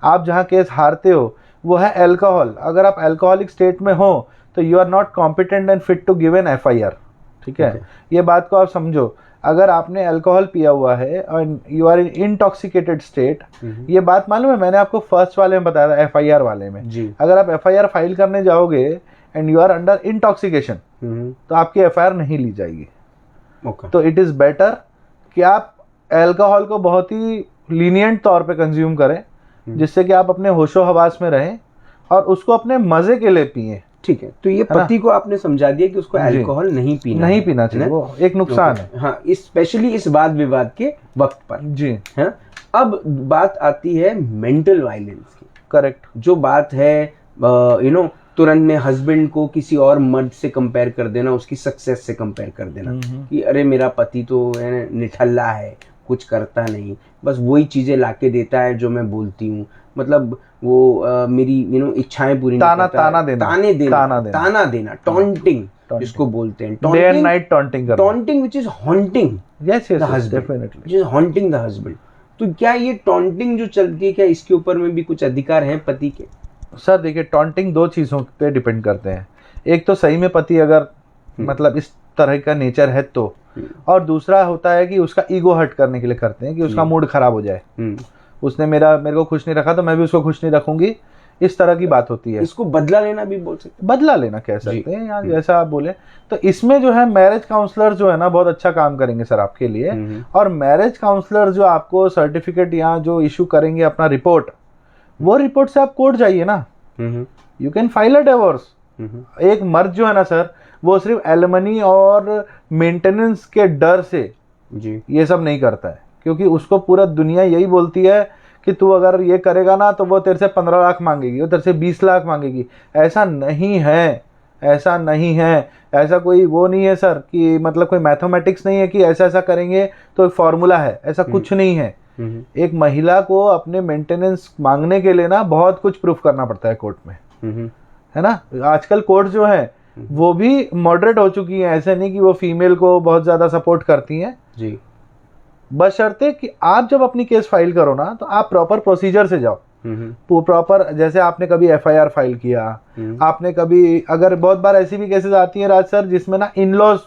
आप जहाँ केस हारते हो, वो है अल्कोहल। अगर आप अल्कोहलिक स्टेट में हो तो you are not competent and fit to give an FIR, ठीक है। ये बात को आप समझो। अगर आपने अल्कोहल पिया हुआ है और you are in intoxicated state, ये बात मालूम है, मैंने आपको फर्स्ट वाले में बताया था, एफआईआर वाले में जी। अगर आप एफआईआर फाइल करने जाओगे and you are under intoxication तो आपकी एफआईआर नहीं ली जाएगी। तो इट इज बेटर कि आप अल्कोहल को बहुत ही लीनियंट तौर पे कंज्यूम करें, जिससे कि आप अपने होशो हवास में रहें और उसको अपने मजे के लिए पिए। ठीक है, तो ये पति को आपने समझा दिया कि उसको अल्कोहल नहीं पीना चाहिए, वो एक नुकसान है। हाँ, स्पेशली इस वाद विवाद के वक्त पर जी। हाँ, अब बात आती है मेंटल वायलेंस की। करेक्ट, जो बात है तुरंत में हस्बैंड को किसी और मर्द से कंपेयर कर देना, उसकी सक्सेस से कंपेयर कर देना कि अरे मेरा पति तो है निठल्ला है, कुछ करता नहीं, बस वही चीजें लाके देता है जो मैं बोलती हूँ, मतलब वो मेरी इच्छाएं पूरी ताना देना, टॉन्टिंग जिसको बोलते हैं, day and night taunting which is haunting the husband. तो क्या ये टॉन्टिंग जो चलती है, क्या इसके ऊपर में भी कुछ अधिकार है पति के? सर देखिए, टॉन्टिंग दो चीज़ों पे डिपेंड करते हैं। एक तो सही में पति अगर मतलब इस तरह का नेचर है तो, और दूसरा होता है कि उसका ईगो हर्ट करने के लिए करते हैं कि उसका मूड खराब हो जाए, उसने मेरे को खुश नहीं रखा तो मैं भी उसको खुश नहीं रखूंगी, इस तरह की बात होती है। इसको बदला लेना भी बोल सकते हैं, बदला लेना कह सकते हैं या जैसा आप बोले। तो इसमें जो है मैरिज काउंसलर जो है ना बहुत अच्छा काम करेंगे सर आपके लिए। और मैरिज काउंसलर जो आपको सर्टिफिकेट या जो इशू करेंगे अपना रिपोर्ट, वो रिपोर्ट से आप कोर्ट जाइए ना, you can file a divorce. एक मर्द जो है ना सर, वो सिर्फ एलिमनी और मेंटेनेंस के डर से ये सब नहीं करता है, क्योंकि उसको पूरा दुनिया यही बोलती है कि तू अगर ये करेगा ना तो वो तेरे से 15 लाख मांगेगी, वो तेरे से 20 लाख मांगेगी। ऐसा नहीं है, ऐसा नहीं है, ऐसा कोई वो नहीं है सर कि मतलब कोई मैथमेटिक्स नहीं है कि ऐसा ऐसा करेंगे तो एक फॉर्मूला है, ऐसा कुछ नहीं है। एक महिला को अपने मेंटेनेंस मांगने के लिए ना बहुत कुछ प्रूफ करना पड़ता है कोर्ट में, है ना। आजकल कोर्ट जो है वो भी मॉडरेट हो चुकी है, ऐसे नहीं कि वो फीमेल को बहुत ज्यादा सपोर्ट करती हैं जी। बशर्ते कि आप जब अपनी केस फाइल करो ना तो आप प्रॉपर प्रोसीजर से जाओ, प्रॉपर। जैसे आपने कभी एफआईआर फाइल किया, आपने कभी, अगर बहुत बार ऐसी भी केसेस आती हैं राज सर जिसमें ना इन लॉज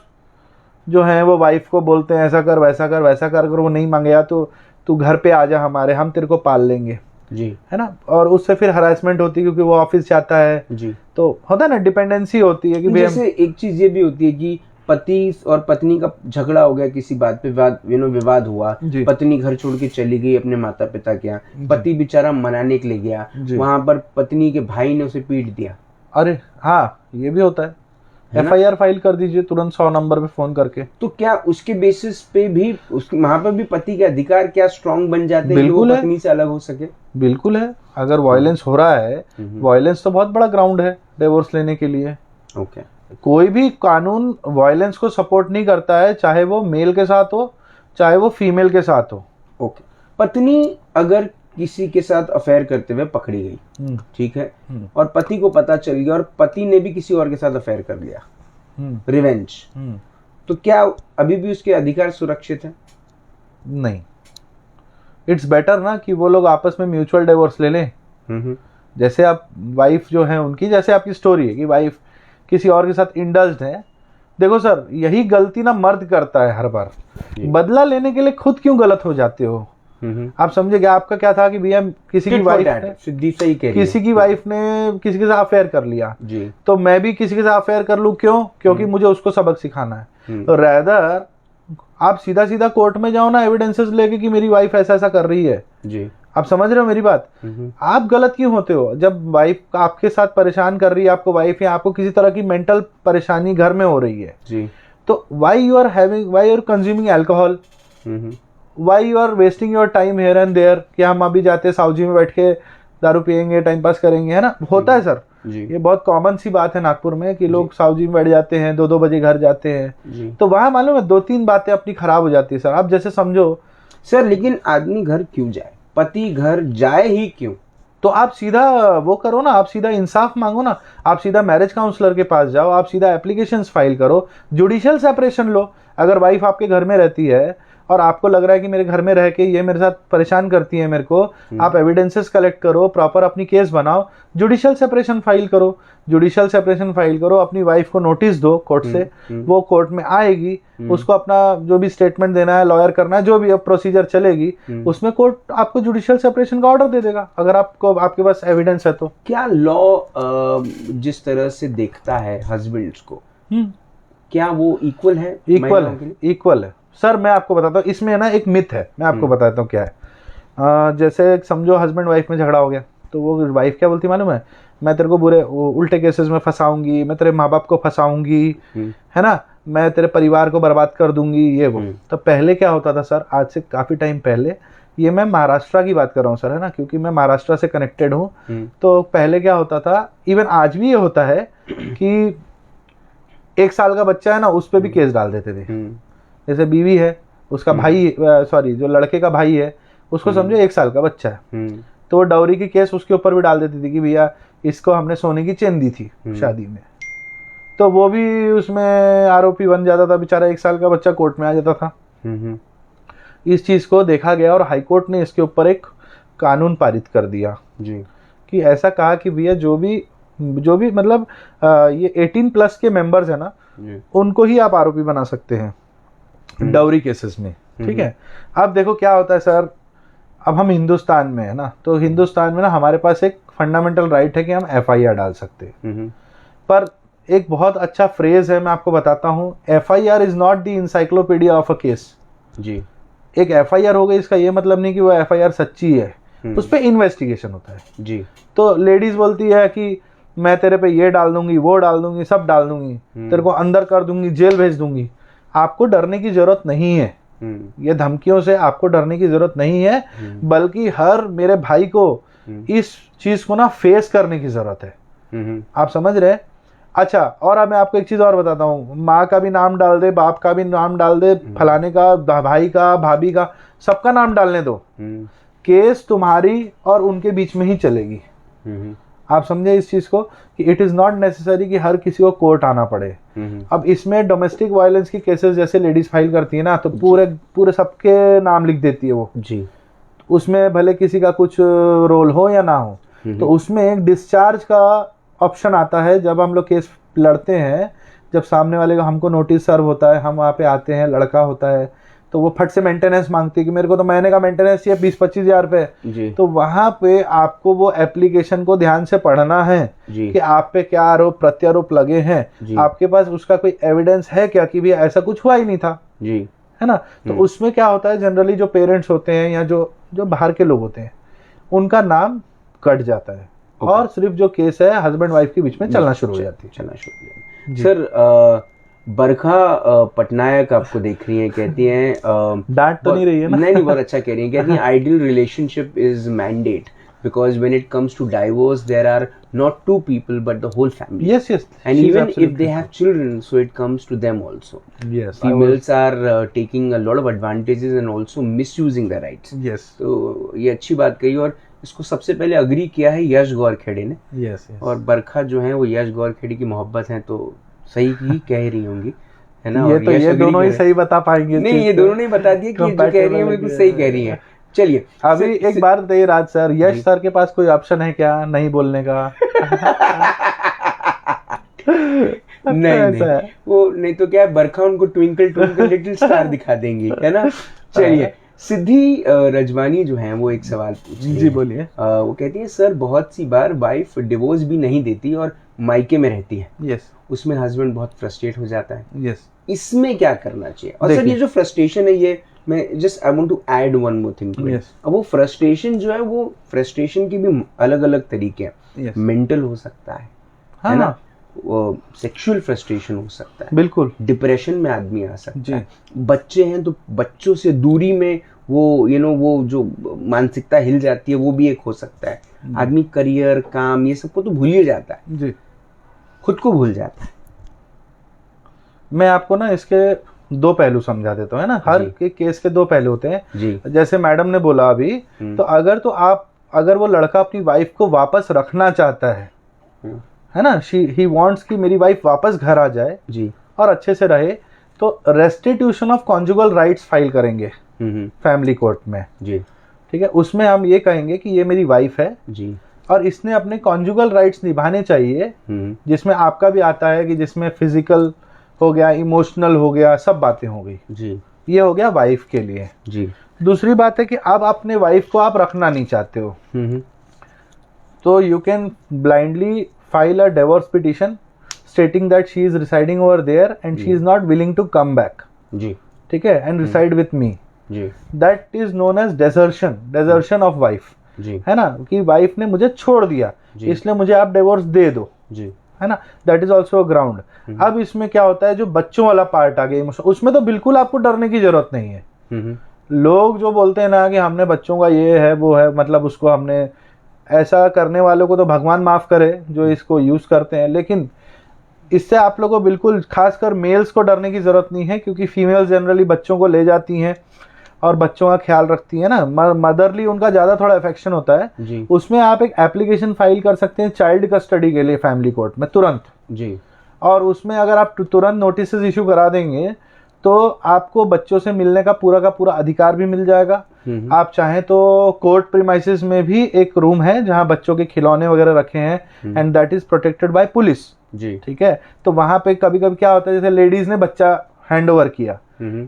जो हैं वो वाइफ को बोलते हैं ऐसा कर वैसा कर वैसा कर, अगर वो नहीं मांगेगा तो तू घर पे आ जा हमारे, हम तेरे को पाल लेंगे जी, है ना। और उससे फिर हरासमेंट होती है क्योंकि वो ऑफिस जाता है जी, तो होता है ना, डिपेंडेंसी होती है कि जैसे एक चीज ये भी होती है कि पति और पत्नी का झगड़ा हो गया, किसी बात पे विवाद हुआ, पत्नी घर छोड़ के चली गई अपने माता पिता के यहाँ, पति बेचारा मनाने के लिए गया, वहां पर पत्नी के भाई ने उसे पीट दिया। अरे हाँ, ये भी होता है। एफआईआर फाइल कर दीजिए तुरंत 100 नंबर पे फोन करके। तो क्या उसके बेसिस पे भी वहां पर भी पति के अधिकार क्या स्ट्रांग बन जाते हैं कि वो पत्नी से अलग हो सके? बिल्कुल है। अगर वायलेंस हो रहा है, वायलेंस तो बहुत बड़ा ग्राउंड है डिवोर्स लेने के लिए। ओके, कोई भी कानून वायलेंस को सपोर्ट नहीं करता है, चाहे वो मेल के साथ हो चाहे वो फीमेल के साथ हो। ओके, पत्नी अगर किसी के साथ अफेयर करते हुए पकड़ी गई, ठीक है, और पति को पता चल गया और पति ने भी किसी और के साथ अफेयर कर लिया, रिवेंज, तो क्या अभी भी उसके अधिकार सुरक्षित है? नहीं, इट्स बेटर ना कि वो लोग आपस में म्यूचुअल डिवोर्स ले लें। जैसे आप वाइफ जो है उनकी, जैसे आपकी स्टोरी है कि वाइफ किसी और के साथ इंडल्ज्ड है, देखो सर यही गलती ना मर्द करता है हर बार। बदला लेने के लिए खुद क्यों गलत हो जाते हो? आप समझे क्या? आपका क्या था कि भैया किसी की वाइफ ने किसी के साथ अफेयर कर लिया जी, तो मैं भी किसी के साथ अफेयर कर लूं, क्यों? क्योंकि मुझे उसको सबक सिखाना है। तो रैदर आप सीधा सीधा कोर्ट में जाओ ना एविडेंसेस लेके कि मेरी वाइफ ऐसा ऐसा कर रही है जी। आप समझ रहे हो मेरी बात? आप गलत क्यों होते हो? जब वाइफ आपके साथ परेशान कर रही है, आपको वाइफ या आपको किसी तरह की मेंटल परेशानी घर में हो रही है जी, तो why you are consuming alcohol, why you are wasting your time here and there, कि हम अभी जाते साउजी में बैठ के दारू पियेंगे, टाइम पास करेंगे, है ना। होता है सर जी। ये बहुत कॉमन सी बात है नागपुर में कि लोग साउजी में बैठ जाते हैं, 2-2 बजे घर जाते हैं, तो वहां मालूम है 2-3 बातें अपनी खराब हो जाती है सर। आप जैसे समझो सर, लेकिन आदमी घर क्यों जाए, पति घर जाए ही क्यों? तो आप सीधा वो करो ना, आप सीधा इंसाफ मांगो ना, आप सीधा मैरिज काउंसलर के पास जाओ, आप सीधा एप्लीकेशंस फाइल करो, जुडिशियल सेपरेशन लो। अगर वाइफ आपके घर में रहती है और आपको लग रहा है कि मेरे घर में रह के ये मेरे साथ परेशान करती है मेरे को, आप एविडेंसेस कलेक्ट करो, प्रॉपर अपनी केस बनाओ, जुडिशियल सेपरेशन फाइल करो। जुडिशियल सेपरेशन फाइल करो, अपनी वाइफ को नोटिस दो कोर्ट से, वो कोर्ट में आएगी, उसको अपना जो भी स्टेटमेंट देना है, लॉयर करना है, जो भी अब प्रोसीजर चलेगी, उसमें कोर्ट आपको जुडिशियल सेपरेशन का ऑर्डर दे देगा, अगर आपके पास एविडेंस है तो। क्या लॉ जिस तरह से देखता है हस्बैंड्स को, क्या वो इक्वल है? इक्वल है सर। मैं आपको बताता हूँ, इसमें ना एक मिथ है, मैं आपको बताता हूँ क्या है। जैसे समझो हस्बैंड वाइफ में झगड़ा हो गया, तो वो वाइफ क्या बोलती मालूम है? मैं तेरे को बुरे उल्टे केसेस में फंसाऊंगी, मैं तेरे माँ बाप को फंसाऊंगी, है ना, मैं तेरे परिवार को बर्बाद कर दूंगी, ये वो। तो पहले क्या होता था सर, आज से काफी टाइम पहले, ये मैं महाराष्ट्र की बात कर रहा हूँ सर, है ना, क्योंकि मैं महाराष्ट्र से कनेक्टेड हूँ। तो पहले क्या होता था, इवन आज भी ये होता है कि 1 साल का बच्चा है ना, उस पर भी केस डाल देते थे। जैसे बीवी है, उसका भाई, सॉरी जो लड़के का भाई है, उसको समझो 1 साल का बच्चा है, तो वो डाउरी की केस उसके ऊपर भी डाल देती थी कि भैया इसको हमने सोने की चेन दी थी शादी में, तो वो भी उसमें आरोपी बन जाता था बेचारा। 1 साल का बच्चा कोर्ट में आ जाता था। इस चीज को देखा गया और हाईकोर्ट ने इसके ऊपर एक कानून पारित कर दिया जी, कि ऐसा कहा कि भैया जो भी मतलब ये 18 प्लस के मेंबर्स है ना, उनको ही आप आरोपी बना सकते हैं डाउरी केसेस में। ठीक है, अब देखो क्या होता है सर, अब हम हिंदुस्तान में है ना, तो हिंदुस्तान में ना हमारे पास एक फंडामेंटल राइट है कि हम FIR डाल सकते हैं। पर एक बहुत अच्छा फ्रेज है, मैं आपको बताता हूँ, FIR is not the encyclopedia of a case. जी, एक FIR हो गई, इसका ये मतलब नहीं कि वो FIR सच्ची है, उस पर इन्वेस्टिगेशन होता है। जी, तो लेडीज बोलती है कि मैं तेरे पे ये डाल दूंगी, वो डाल दूंगी, सब डाल दूंगी, तेरे को अंदर कर दूंगी, जेल भेज दूंगी। आपको डरने की जरूरत नहीं है, ये धमकियों से आपको डरने की जरूरत नहीं है, बल्कि हर मेरे भाई को इस चीज को ना फेस करने की जरूरत है। आप समझ रहे? अच्छा, और अब मैं आपको एक चीज और बताता हूँ, माँ का भी नाम डाल दे, बाप का भी नाम डाल दे, फलाने का, भाई का, भाभी का, सबका नाम डालने दो, केस तुम्हारी और उनके बीच में ही चलेगी। आप समझे इस चीज को कि इट इज नॉट नेसेसरी कि हर किसी को कोर्ट आना पड़े। अब इसमें डोमेस्टिक वायलेंस की केसेस जैसे लेडीज फाइल करती है ना, तो पूरे सबके नाम लिख देती है वो जी, उसमें भले किसी का कुछ रोल हो या ना हो। तो उसमें एक डिस्चार्ज का ऑप्शन आता है जब हम लोग केस लड़ते हैं, जब सामने वाले का हमको नोटिस सर्व होता है, हम वहाँ पे आते हैं, लड़का होता है, तो वो फट से मेंटेनेंस मांगती है कि मेरे को तो महीने का मेंटेनेंस चाहिए 20-25 हज़ार रुपये। तो वहाँ पे आपको वो एप्लीकेशन को ध्यान से पढ़ना है कि आप पे क्या आरोप प्रत्यारोप लगे हैं, आपके पास उसका कोई एविडेंस है क्या कि भी ऐसा कुछ हुआ ही नहीं था जी, है ना। तो उसमें क्या होता है, जनरली जो पेरेंट्स होते हैं या जो बाहर के लोग होते हैं, उनका नाम कट जाता है और सिर्फ जो केस है हस्बैंड वाइफ के बीच में चलना शुरू हो जाती है। सर बरखा पटनायक आपको देख रही हैं, कहती हैं डांट तो नहीं रही है ना? नहीं, बहुत अच्छा कह रही हैं, कहती हैं ideal relationship is mandate because when it comes to divorce there are not two people but the whole family. Yes, and even if they have children, so it comes to them also. Yes, females are taking a lot of advantages and also misusing their rights. Yes, तो ये अच्छी बात कही, और इसको सबसे पहले अग्री किया है यश गौरखेड़े ने। yes. और बरखा जो है वो यश गौरखेड़े की मोहब्बत है, तो सही ही कह रही होंगी, है ना। ये तो ये दोनों ही सही बता पाएंगे। नहीं, ये दोनों नहीं बता दिए कि जो कह रही है बिल्कुल सही कह रही है। चलिए, अभी एक बात बताइए राज सर, यश सर के पास कोई ऑप्शन है क्या नहीं बोलने का? नहीं, वो नहीं तो क्या है, बरखा उनको ट्विंकल ट्विंकल लिटिल स्टार दिखा देंगी, है ना। चलिए, सिद्धि रजवानी जो है वो एक सवाल पूछ रही है। जी बोलिए। वो कहती है सर बहुत सी बार वाइफ डिवोर्स भी नहीं देती और मायके में रहती है। यस। उसमें हस्बैंड बहुत फ्रस्ट्रेट हो जाता है। यस। इसमें क्या करना चाहिए? और सर ये जो फ्रस्ट्रेशन है, ये मैं just I want to add one more thing to it. अब वो फ्रस्ट्रेशन जो है, वो फ्रस्ट्रेशन के भी अलग अलग तरीके हैं। मेंटल हो सकता है ना, सेक्सुअल फ्रस्ट्रेशन हो सकता है, बिल्कुल डिप्रेशन में आदमी आ सकता है। बच्चे हैं तो बच्चों से दूरी में वो वो जो मानसिकता हिल जाती है, वो भी एक हो सकता है। आदमी करियर, काम, ये सबको तो भूल ही जाता है जी, खुद को भूल जाता है। मैं आपको ना इसके दो पहलू समझा देता हूँ, है ना। हर एक केस के दो पहलू होते हैं जी। जैसे मैडम ने बोला अभी, तो अगर वो लड़का अपनी वाइफ को वापस रखना चाहता है ना, ही वांट्स कि मेरी वाइफ वापस घर आ जाए जी और अच्छे से रहे, तो restitution of conjugal rights file करेंगे फैमिली कोर्ट में जी। ठीक है, उसमें हम ये कहेंगे कि ये मेरी वाइफ है जी और इसने अपने कॉन्जुगल राइट्स निभाने चाहिए, जिसमें आपका भी आता है कि जिसमें फिजिकल हो गया, इमोशनल हो गया, सब बातें हो गई जी। ये हो गया वाइफ के लिए जी। दूसरी बात है कि अब अपने वाइफ को आप रखना नहीं चाहते हो, तो you can blindly file a divorce petition stating that she is residing over there and she is not willing to come back जी। ठीक है, एंड रिसाइड विथ मी जी। That is known as desertion of wife जी, है ना, कि वाइफ ने मुझे छोड़ दिया इसलिए मुझे आप डिवोर्स दे दो जी, है ना। That is also a ground. अब इसमें क्या होता है, जो बच्चों वाला पार्ट आ गया, उसमें तो बिल्कुल आपको डरने की जरूरत नहीं है। लोग जो बोलते हैं ना कि हमने बच्चों का ये है वो है, मतलब उसको हमने ऐसा करने वालों को तो भगवान माफ करे जो इसको यूज करते हैं, लेकिन इससे आप लोगों को बिल्कुल, खासकर मेल्स को डरने की जरूरत नहीं है, क्योंकि फीमेल्स जनरली बच्चों को ले जाती हैं और बच्चों का ख्याल रखती है ना, मदरली उनका ज्यादा थोड़ा अफेक्शन होता है जी। उसमें आप एक एप्लीकेशन फाइल कर सकते हैं चाइल्ड कस्टडी के लिए फैमिली कोर्ट में तुरंत जी। और उसमें अगर आप तुरंत नोटिस इशू करा देंगे तो आपको बच्चों से मिलने का पूरा अधिकार भी मिल जाएगा आप चाहें तो कोर्ट प्रीमाइसेस में भी एक रूम है जहां बच्चों के खिलौने वगैरह रखे हैं and that is protected by police जी, ठीक है। तो वहां पे कभी कभी क्या होता है, जैसे लेडीज ने बच्चा हैंड ओवर किया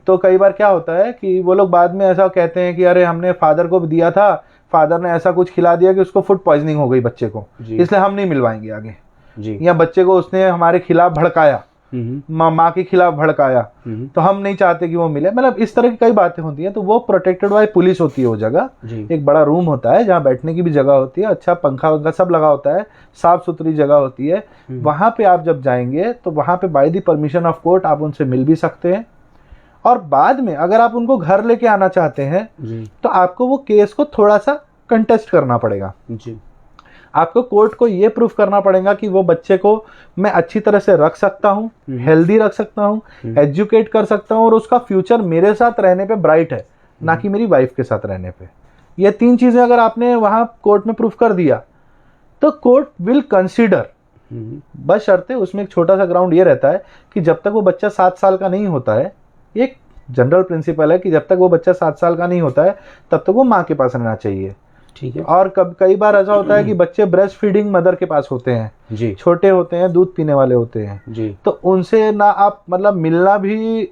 तो कई बार क्या होता है कि वो लोग बाद में ऐसा कहते हैं कि अरे हमने फादर को दिया था, फादर ने ऐसा कुछ खिला दिया कि उसको फूड पॉइजनिंग हो गई बच्चे को, इसलिए हम नहीं मिलवाएंगे आगे जी। या बच्चे को उसने हमारे खिलाफ भड़काया, माँ के खिलाफ भड़काया, तो हम नहीं चाहते कि वो मिले। मतलब इस तरह की कई बातें होती हैं। तो वो प्रोटेक्टेड बाय पुलिस होती है वो जगह। एक बड़ा रूम होता है जहाँ बैठने की भी जगह होती है, अच्छा पंखा वंखा सब लगा होता है, साफ सुथरी जगह होती है। वहां पे आप जब जाएंगे तो वहां पे by the permission of court आप उनसे मिल भी सकते हैं। और बाद में अगर आप उनको घर लेके आना चाहते हैं तो आपको वो केस को थोड़ा सा कंटेस्ट करना पड़ेगा जी। आपको कोर्ट को ये प्रूफ करना पड़ेगा कि वो बच्चे को मैं अच्छी तरह से रख सकता हूँ, हेल्दी रख सकता हूँ, एजुकेट कर सकता हूँ और उसका फ्यूचर मेरे साथ रहने पे ब्राइट है, ना कि मेरी वाइफ के साथ रहने पे। ये 3 चीजें अगर आपने वहां कोर्ट में प्रूफ कर दिया तो कोर्ट विल कंसीडर, बशर्ते उसमें एक छोटा सा ग्राउंड ये रहता है कि जब तक वो बच्चा 7 साल का नहीं होता है, एक जनरल प्रिंसिपल है कि जब तक वो बच्चा 7 साल का नहीं होता है तब तक वो माँ के पास रहना चाहिए, ठीक है। और कई बार ऐसा होता है कि बच्चे ब्रेस्ट फीडिंग मदर के पास होते हैं जी, छोटे होते हैं, दूध पीने वाले होते हैं जी। तो उनसे ना आप मतलब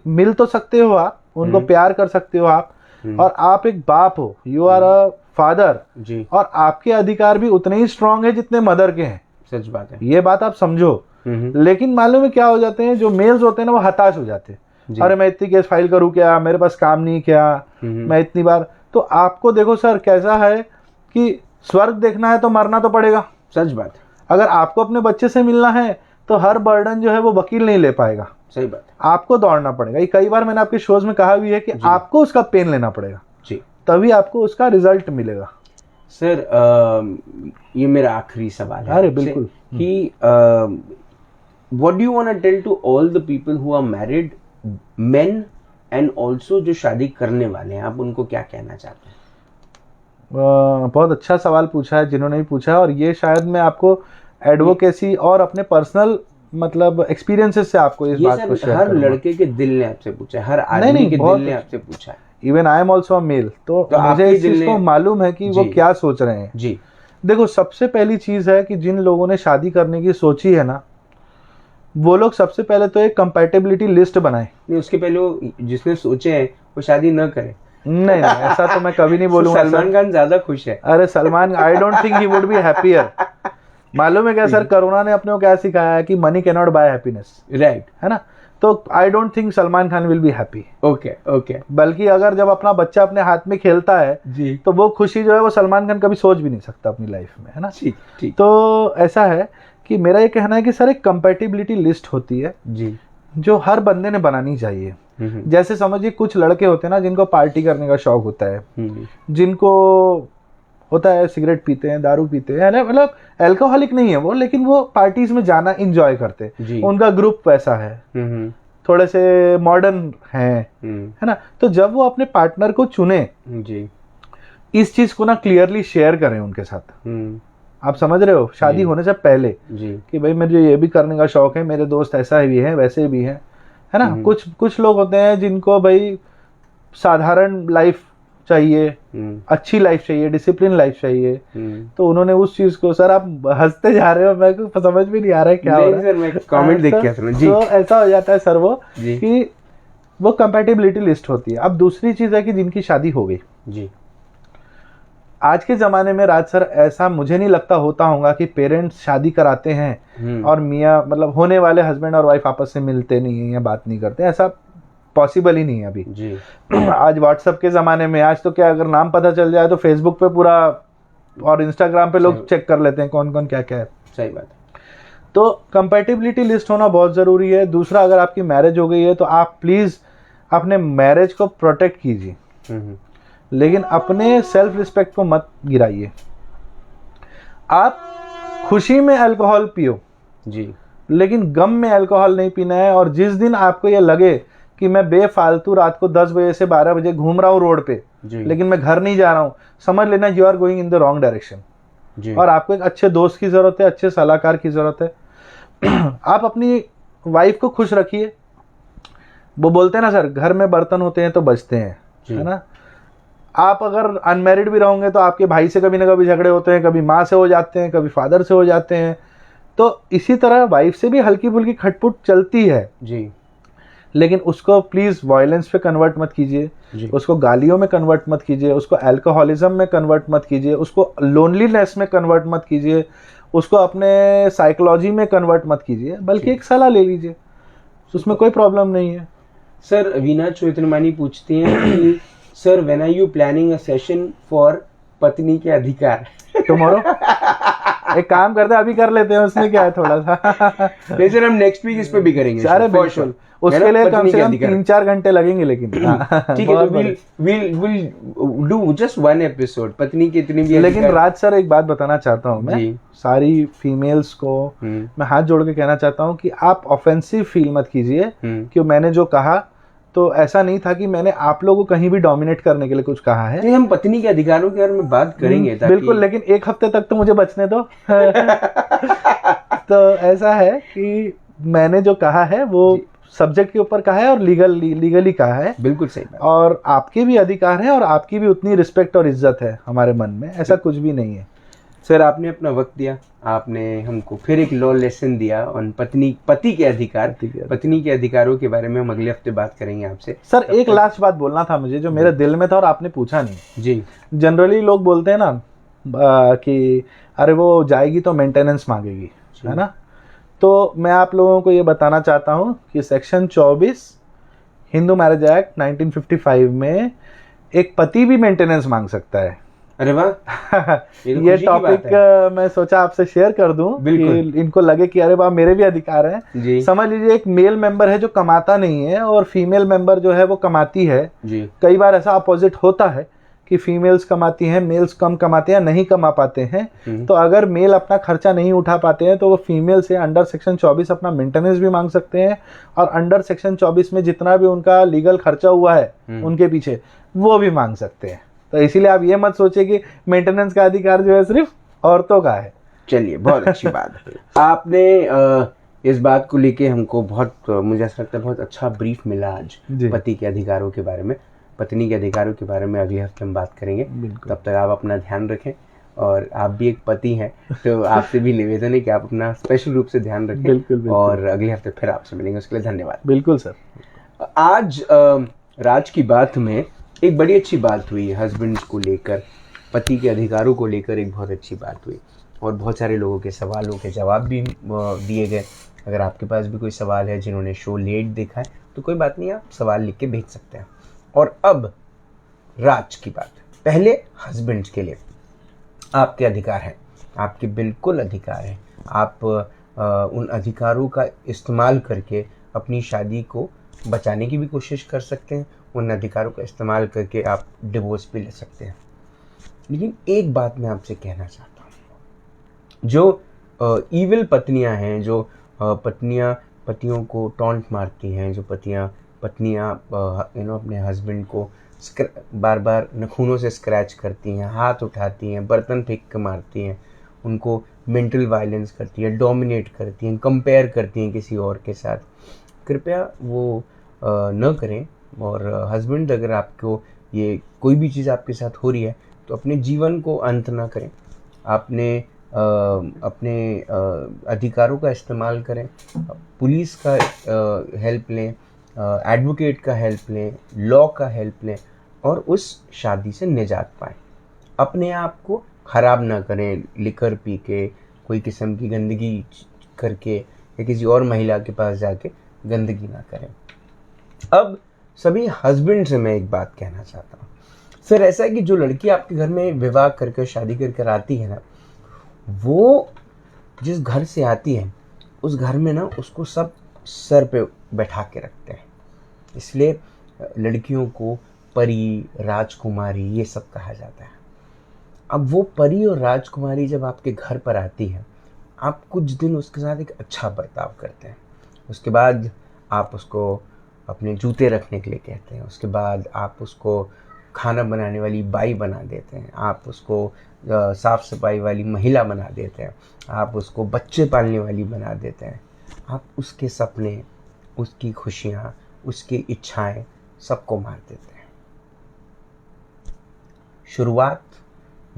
मिल तो सकते हो, आप उनको प्यार कर सकते हो आप, और आप एक बाप हो, यू आर अ फादर जी, और आपके अधिकार भी उतने ही स्ट्रांग है जितने मदर के हैं। सच बात है, ये बात आप समझो। लेकिन मालूम है क्या हो जाते हैं, जो मेल्स होते हैं ना वो हताश हो जाते हैं, अरे मैं इतनी केस फाइल करूं क्या, मेरे पास काम नहीं क्या, मैं इतनी बार। तो आपको देखो सर कैसा है कि स्वर्ग देखना है तो मरना तो पड़ेगा। सच बात है। अगर आपको अपने बच्चे से मिलना है तो हर बर्डन जो है वो वकील नहीं ले पाएगा। सही बात है, आपको दौड़ना पड़ेगा। ये कई बार मैंने आपके शोज में कहा भी है कि आपको उसका पेन लेना पड़ेगा जी, तभी आपको उसका रिजल्ट मिलेगा। सर ये मेरा आखिरी सवाल है। अरे बिल्कुल कि what do you want to tell to all the people who are married men and also जो शादी करने वाले हैं, आप उनको क्या कहना चाहते हैं? बहुत अच्छा सवाल पूछा है जिन्होंने भी पूछा है, और ये शायद मैं आपको एडवोकेसी और अपने पर्सनल मतलब एक्सपीरियंसेस से आपको इस बात को शेयर हर लड़के के दिल ने आपसे पूछा है, हर आदमी के दिल ने आपसे पूछा है। Even I am also a male, तो मुझे इस चीज को मालूम है कि वो क्या सोच रहे हैं जी। देखो, सबसे पहली चीज है कि जिन लोगों ने शादी करने की सोची है ना, वो लोग सबसे पहले तो एक कंपैटिबिलिटी लिस्ट बनाए। नहीं, उसके पहले वो जिसने सोचे हैं वो शादी न करे। नहीं ऐसा तो मैं कभी नहीं बोलूंगा। सलमान खान ज्यादा खुश है। अरे सलमान, आई don't think he would be happier. मालूम है क्या सर, कोरोना ने अपने को क्या सिखाया है कि money can not buy happiness, right, है ना। तो I don't think Salman Khan will be happy. Okay. बल्कि अगर जब अपना बच्चा अपने हाथ में खेलता है जी, तो वो खुशी जो है वो सलमान खान कभी सोच भी नहीं सकता अपनी लाइफ में, है ना। ठीक। तो ऐसा है कि मेरा ये कहना है कि सर एक कंपैटिबिलिटी लिस्ट होती है जी, जो हर बंदे ने बनानी चाहिए। जैसे समझिए कुछ लड़के होते हैं ना जिनको पार्टी करने का शौक होता है, जिनको होता है सिगरेट पीते हैं, दारू पीते हैं, मतलब अल्कोहलिक नहीं है वो, लेकिन वो पार्टीज में जाना एंजॉय करते हैं, उनका ग्रुप वैसा है, थोड़े से मॉडर्न है ना। तो जब वो अपने पार्टनर को चुने जी, इस चीज को ना क्लियरली शेयर करें उनके साथ। आप समझ रहे हो, शादी होने से पहले जी, कि भाई मुझे ये भी करने का शौक है, मेरे दोस्त ऐसा भी है वैसे भी है ना। कुछ लोग होते हैं जिनको भाई साधारण लाइफ चाहिए, अच्छी लाइफ चाहिए, डिसिप्लिन लाइफ चाहिए। तो उन्होंने उस चीज को, सर आप हंसते जा रहे हो, मेरे को समझ भी नहीं आ रहा है क्या हो रहा है। सर मैं कमेंट देख के सुना जी। तो ऐसा हो जाता है सर वो कि वो कंपैटिबिलिटी लिस्ट होती है। अब दूसरी चीज है कि जिनकी शादी हो गई जी, आज के ज़माने में राज सर ऐसा मुझे नहीं लगता होता होगा कि पेरेंट्स शादी कराते हैं और मियाँ मतलब होने वाले हस्बैंड और वाइफ आपस में मिलते नहीं है या बात नहीं करते, ऐसा पॉसिबल ही नहीं है अभी जी। आज व्हाट्सएप के ज़माने में, आज तो क्या अगर नाम पता चल जाए तो फेसबुक पे पूरा और इंस्टाग्राम पे लोग चेक कर लेते हैं कौन कौन क्या क्या है। सही बात है। तो कंपैटिबिलिटी लिस्ट होना बहुत ज़रूरी है। दूसरा, अगर आपकी मैरिज हो गई है तो आप प्लीज़ अपने मैरिज को प्रोटेक्ट कीजिए, लेकिन अपने सेल्फ रिस्पेक्ट को मत गिराइए। आप खुशी में अल्कोहल पियो जी, लेकिन गम में अल्कोहल नहीं पीना है। और जिस दिन आपको ये लगे कि मैं बेफालतू रात को 10 बजे से 12 बजे घूम रहा हूँ रोड पे लेकिन मैं घर नहीं जा रहा हूँ, समझ लेना you are going in the wrong direction. और आपको एक अच्छे दोस्त की जरूरत है, अच्छे सलाहकार की जरूरत है। आप अपनी वाइफ को खुश रखिए। वो बोलते हैं ना सर, घर में बर्तन होते हैं तो बजते हैं, है ना। आप अगर अनमैरिड भी रहोगे तो आपके भाई से कभी ना कभी झगड़े होते हैं, कभी माँ से हो जाते हैं, कभी फादर से हो जाते हैं। तो इसी तरह वाइफ से भी हल्की फुल्की खटपुट चलती है जी, लेकिन उसको प्लीज़ वायलेंस पे कन्वर्ट मत कीजिए, उसको गालियों में कन्वर्ट मत कीजिए, उसको अल्कोहलिज्म में कन्वर्ट मत कीजिए, उसको लोनलीनेस में कन्वर्ट मत कीजिए, उसको अपने साइकोलॉजी में कन्वर्ट मत कीजिए, बल्कि एक सलाह ले लीजिए, उसमें कोई प्रॉब्लम नहीं है। सर वीना चोइत्रमानी पूछती हैं कि sir when are you planning a session for पत्नी के अधिकार? टुमारो एक काम करते हैं, अभी कर लेते हैं, उसमें क्या है थोड़ा सा। नहीं सर, हम नेक्स्ट वीक इस पे भी करेंगे। अरे बिल्कुल, उसके लिए कम से कम 3-4 घंटे लगेंगे, लेकिन ठीक है, तो we'll do just one episode पत्नी के इतनी भी। लेकिन राज सर एक बात बताना चाहता हूँ मैं सारी फीमेल्स को, मैं हाथ जोड़ के कहना चाहता हूँ कि आप ऑफेंसिव फील मत कीजिए कि मैंने जो कहा तो ऐसा नहीं था कि मैंने आप लोगों को कहीं भी डोमिनेट करने के लिए कुछ कहा है। हम पत्नी के अधिकारों के बारे में बात करेंगे बिल्कुल, लेकिन एक हफ्ते तक तो मुझे बचने दो। तो ऐसा है कि मैंने जो कहा है वो सब्जेक्ट के ऊपर कहा है और लीगली कहा है। बिल्कुल सही। और आपके भी अधिकार है और आपकी भी उतनी रिस्पेक्ट और इज्जत है हमारे मन में, ऐसा कुछ भी नहीं है। सर आपने अपना वक्त दिया, आपने हमको फिर एक लॉ लेसन दिया और पति के अधिकार, पत्नी के अधिकारों के बारे में हम अगले हफ्ते बात करेंगे आपसे। सर एक लास्ट बात बोलना था मुझे जो मेरे दिल में था और आपने पूछा नहीं। जी, जनरली लोग बोलते हैं ना कि अरे वो जाएगी तो मेंटेनेंस मांगेगी, है ना। तो मैं आप लोगों को ये बताना चाहता हूँ कि सेक्शन 24 हिंदू मैरिज एक्ट 1955 में एक पति भी मेंटेनेंस मांग सकता है। अरे वाह, ये टॉपिक मैं सोचा आपसे शेयर कर दूं कि इनको लगे कि अरे वाह मेरे भी अधिकार हैं। समझ लीजिए एक मेल मेंबर है जो कमाता नहीं है और फीमेल मेंबर जो है वो कमाती है। कई बार ऐसा अपोजिट होता है कि फीमेल्स कमाती हैं, मेल्स कम कमाते हैं, नहीं कमा पाते हैं। तो अगर मेल अपना खर्चा नहीं उठा पाते हैं तो वो फीमेल से अंडर सेक्शन 24 अपना मेंटेनेंस भी मांग सकते हैं और अंडर सेक्शन 24 में जितना भी उनका लीगल खर्चा हुआ है उनके पीछे वो भी मांग सकते हैं। तो इसीलिए आप ये मत सोचिए कि मेंटेनेंस का अधिकार जो है सिर्फ औरतों का है। चलिए, बहुत अच्छी बात है। आपने इस बात को लेके हमको बहुत, मुझे ऐसा लगता है बहुत अच्छा ब्रीफ मिला आज पति के अधिकारों के बारे में। पत्नी के अधिकारों के बारे में अगले हफ्ते हम बात करेंगे। तब तक आप अपना ध्यान रखें और आप भी एक पति हैं तो आपसे भी निवेदन है कि आप अपना स्पेशल रूप से ध्यान रखें। बिल्कुल। और अगले हफ्ते फिर आपसे मिलेंगे, उसके लिए धन्यवाद। बिल्कुल सर। आज राज की बात में एक बड़ी अच्छी बात हुई, हस्बैंड को लेकर, पति के अधिकारों को लेकर एक बहुत अच्छी बात हुई और बहुत सारे लोगों के सवालों के जवाब भी दिए गए। अगर आपके पास भी कोई सवाल है, जिन्होंने शो लेट देखा है, तो कोई बात नहीं, आप सवाल लिख के भेज सकते हैं। और अब राज की बात। पहले हस्बैंड के लिए आपके अधिकार हैं, आपके बिल्कुल अधिकार हैं। आप उन अधिकारों का इस्तेमाल करके अपनी शादी को बचाने की भी कोशिश कर सकते हैं। उन अधिकारों का इस्तेमाल करके आप डिवोर्स भी ले सकते हैं। लेकिन एक बात मैं आपसे कहना चाहता हूँ, जो ईविल पत्नियां हैं, जो पतियों को टॉन्ट मारती हैं, जो पत्नियां अपने हस्बैंड को बार बार नखूनों से स्क्रैच करती हैं, हाथ उठाती हैं, बर्तन फेंक के मारती हैं, उनको मेंटल वायलेंस करती हैं, डोमिनेट करती हैं, कंपेयर करती हैं किसी और के साथ, कृपया वो न करें। और हस्बैंड, अगर आपको ये कोई भी चीज़ आपके साथ हो रही है तो अपने जीवन को अंत ना करें। अपने अधिकारों का इस्तेमाल करें, पुलिस का हेल्प लें, एडवोकेट का हेल्प लें, लॉ का हेल्प लें और उस शादी से निजात पाएं। अपने आप को ख़राब ना करें लिकर पी के, कोई किस्म की गंदगी करके या किसी और महिला के पास जाके गंदगी ना करें। अब सभी हस्बैंड से मैं एक बात कहना चाहता हूँ। सर ऐसा है कि जो लड़की आपके घर में विवाह करके शादी करके आती है ना, वो जिस घर से आती है उस घर में ना उसको सब सर पे बैठा के रखते हैं। इसलिए लड़कियों को परी, राजकुमारी ये सब कहा जाता है। अब वो परी और राजकुमारी जब आपके घर पर आती है, आप कुछ दिन उसके साथ एक अच्छा बर्ताव करते हैं, उसके बाद आप उसको अपने जूते रखने के लिए कहते हैं, उसके बाद आप उसको खाना बनाने वाली बाई बना देते हैं, आप उसको साफ़ सफाई वाली महिला बना देते हैं, आप उसको बच्चे पालने वाली बना देते हैं। आप उसके सपने, उसकी खुशियाँ, उसकी इच्छाएं सबको मार देते हैं। शुरुआत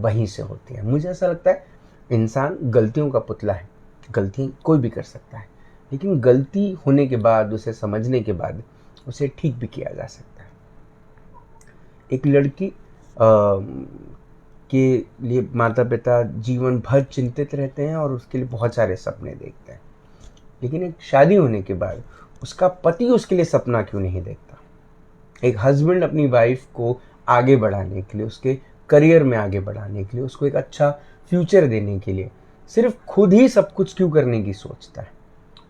वहीं से होती है। मुझे ऐसा लगता है इंसान गलतियों का पुतला है, गलती कोई भी कर सकता है, लेकिन गलती होने के बाद, उसे समझने के बाद उसे ठीक भी किया जा सकता है। एक लड़की के लिए माता पिता जीवन भर चिंतित रहते हैं और उसके लिए बहुत सारे सपने देखते हैं, लेकिन एक शादी होने के बाद उसका पति उसके लिए सपना क्यों नहीं देखता? एक हस्बैंड अपनी वाइफ को आगे बढ़ाने के लिए, उसके करियर में आगे बढ़ाने के लिए, उसको एक अच्छा फ्यूचर देने के लिए सिर्फ खुद ही सब कुछ क्यों करने की सोचता है?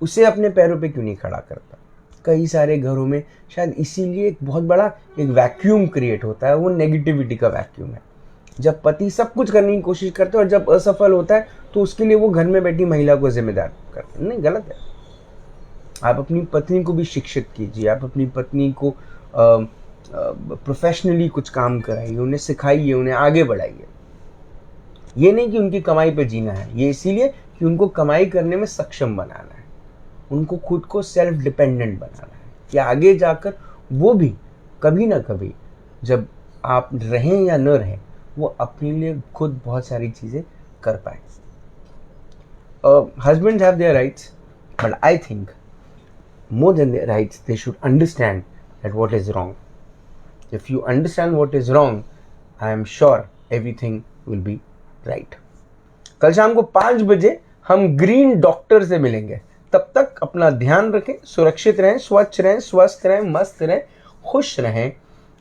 उसे अपने पैरों पे क्यों नहीं खड़ा करता? कई सारे घरों में शायद इसीलिए एक बहुत बड़ा एक वैक्यूम क्रिएट होता है, वो नेगेटिविटी का वैक्यूम है। जब पति सब कुछ करने की कोशिश करते हैं और जब असफल होता है तो उसके लिए वो घर में बैठी महिला को जिम्मेदार करते हैं। नहीं, गलत है। आप अपनी पत्नी को भी शिक्षित कीजिए, आप अपनी पत्नी को प्रोफेशनली कुछ काम कराइए, उन्हें सिखाइए, उन्हें आगे बढ़ाइए। ये नहीं कि उनकी कमाई पे जीना है, ये इसीलिए कि उनको कमाई करने में सक्षम बनाना है, उनको खुद को सेल्फ डिपेंडेंट बनाना है कि आगे जाकर वो भी कभी ना कभी, जब आप रहें या न रहें, वो अपने लिए खुद बहुत सारी चीज़ें कर पाए। Husbands have their rights, but I think more than their rights, they should understand that what is wrong. If you understand what is wrong, I am sure everything will be right. कल शाम को 5 बजे हम ग्रीन डॉक्टर से मिलेंगे। तब तक अपना ध्यान रखें, सुरक्षित रहें, स्वच्छ रहें, स्वस्थ रहें, मस्त रहें, खुश रहें।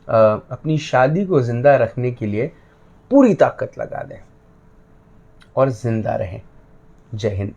अपनी शादी को जिंदा रखने के लिए पूरी ताकत लगा दें और जिंदा रहें। जय हिंद।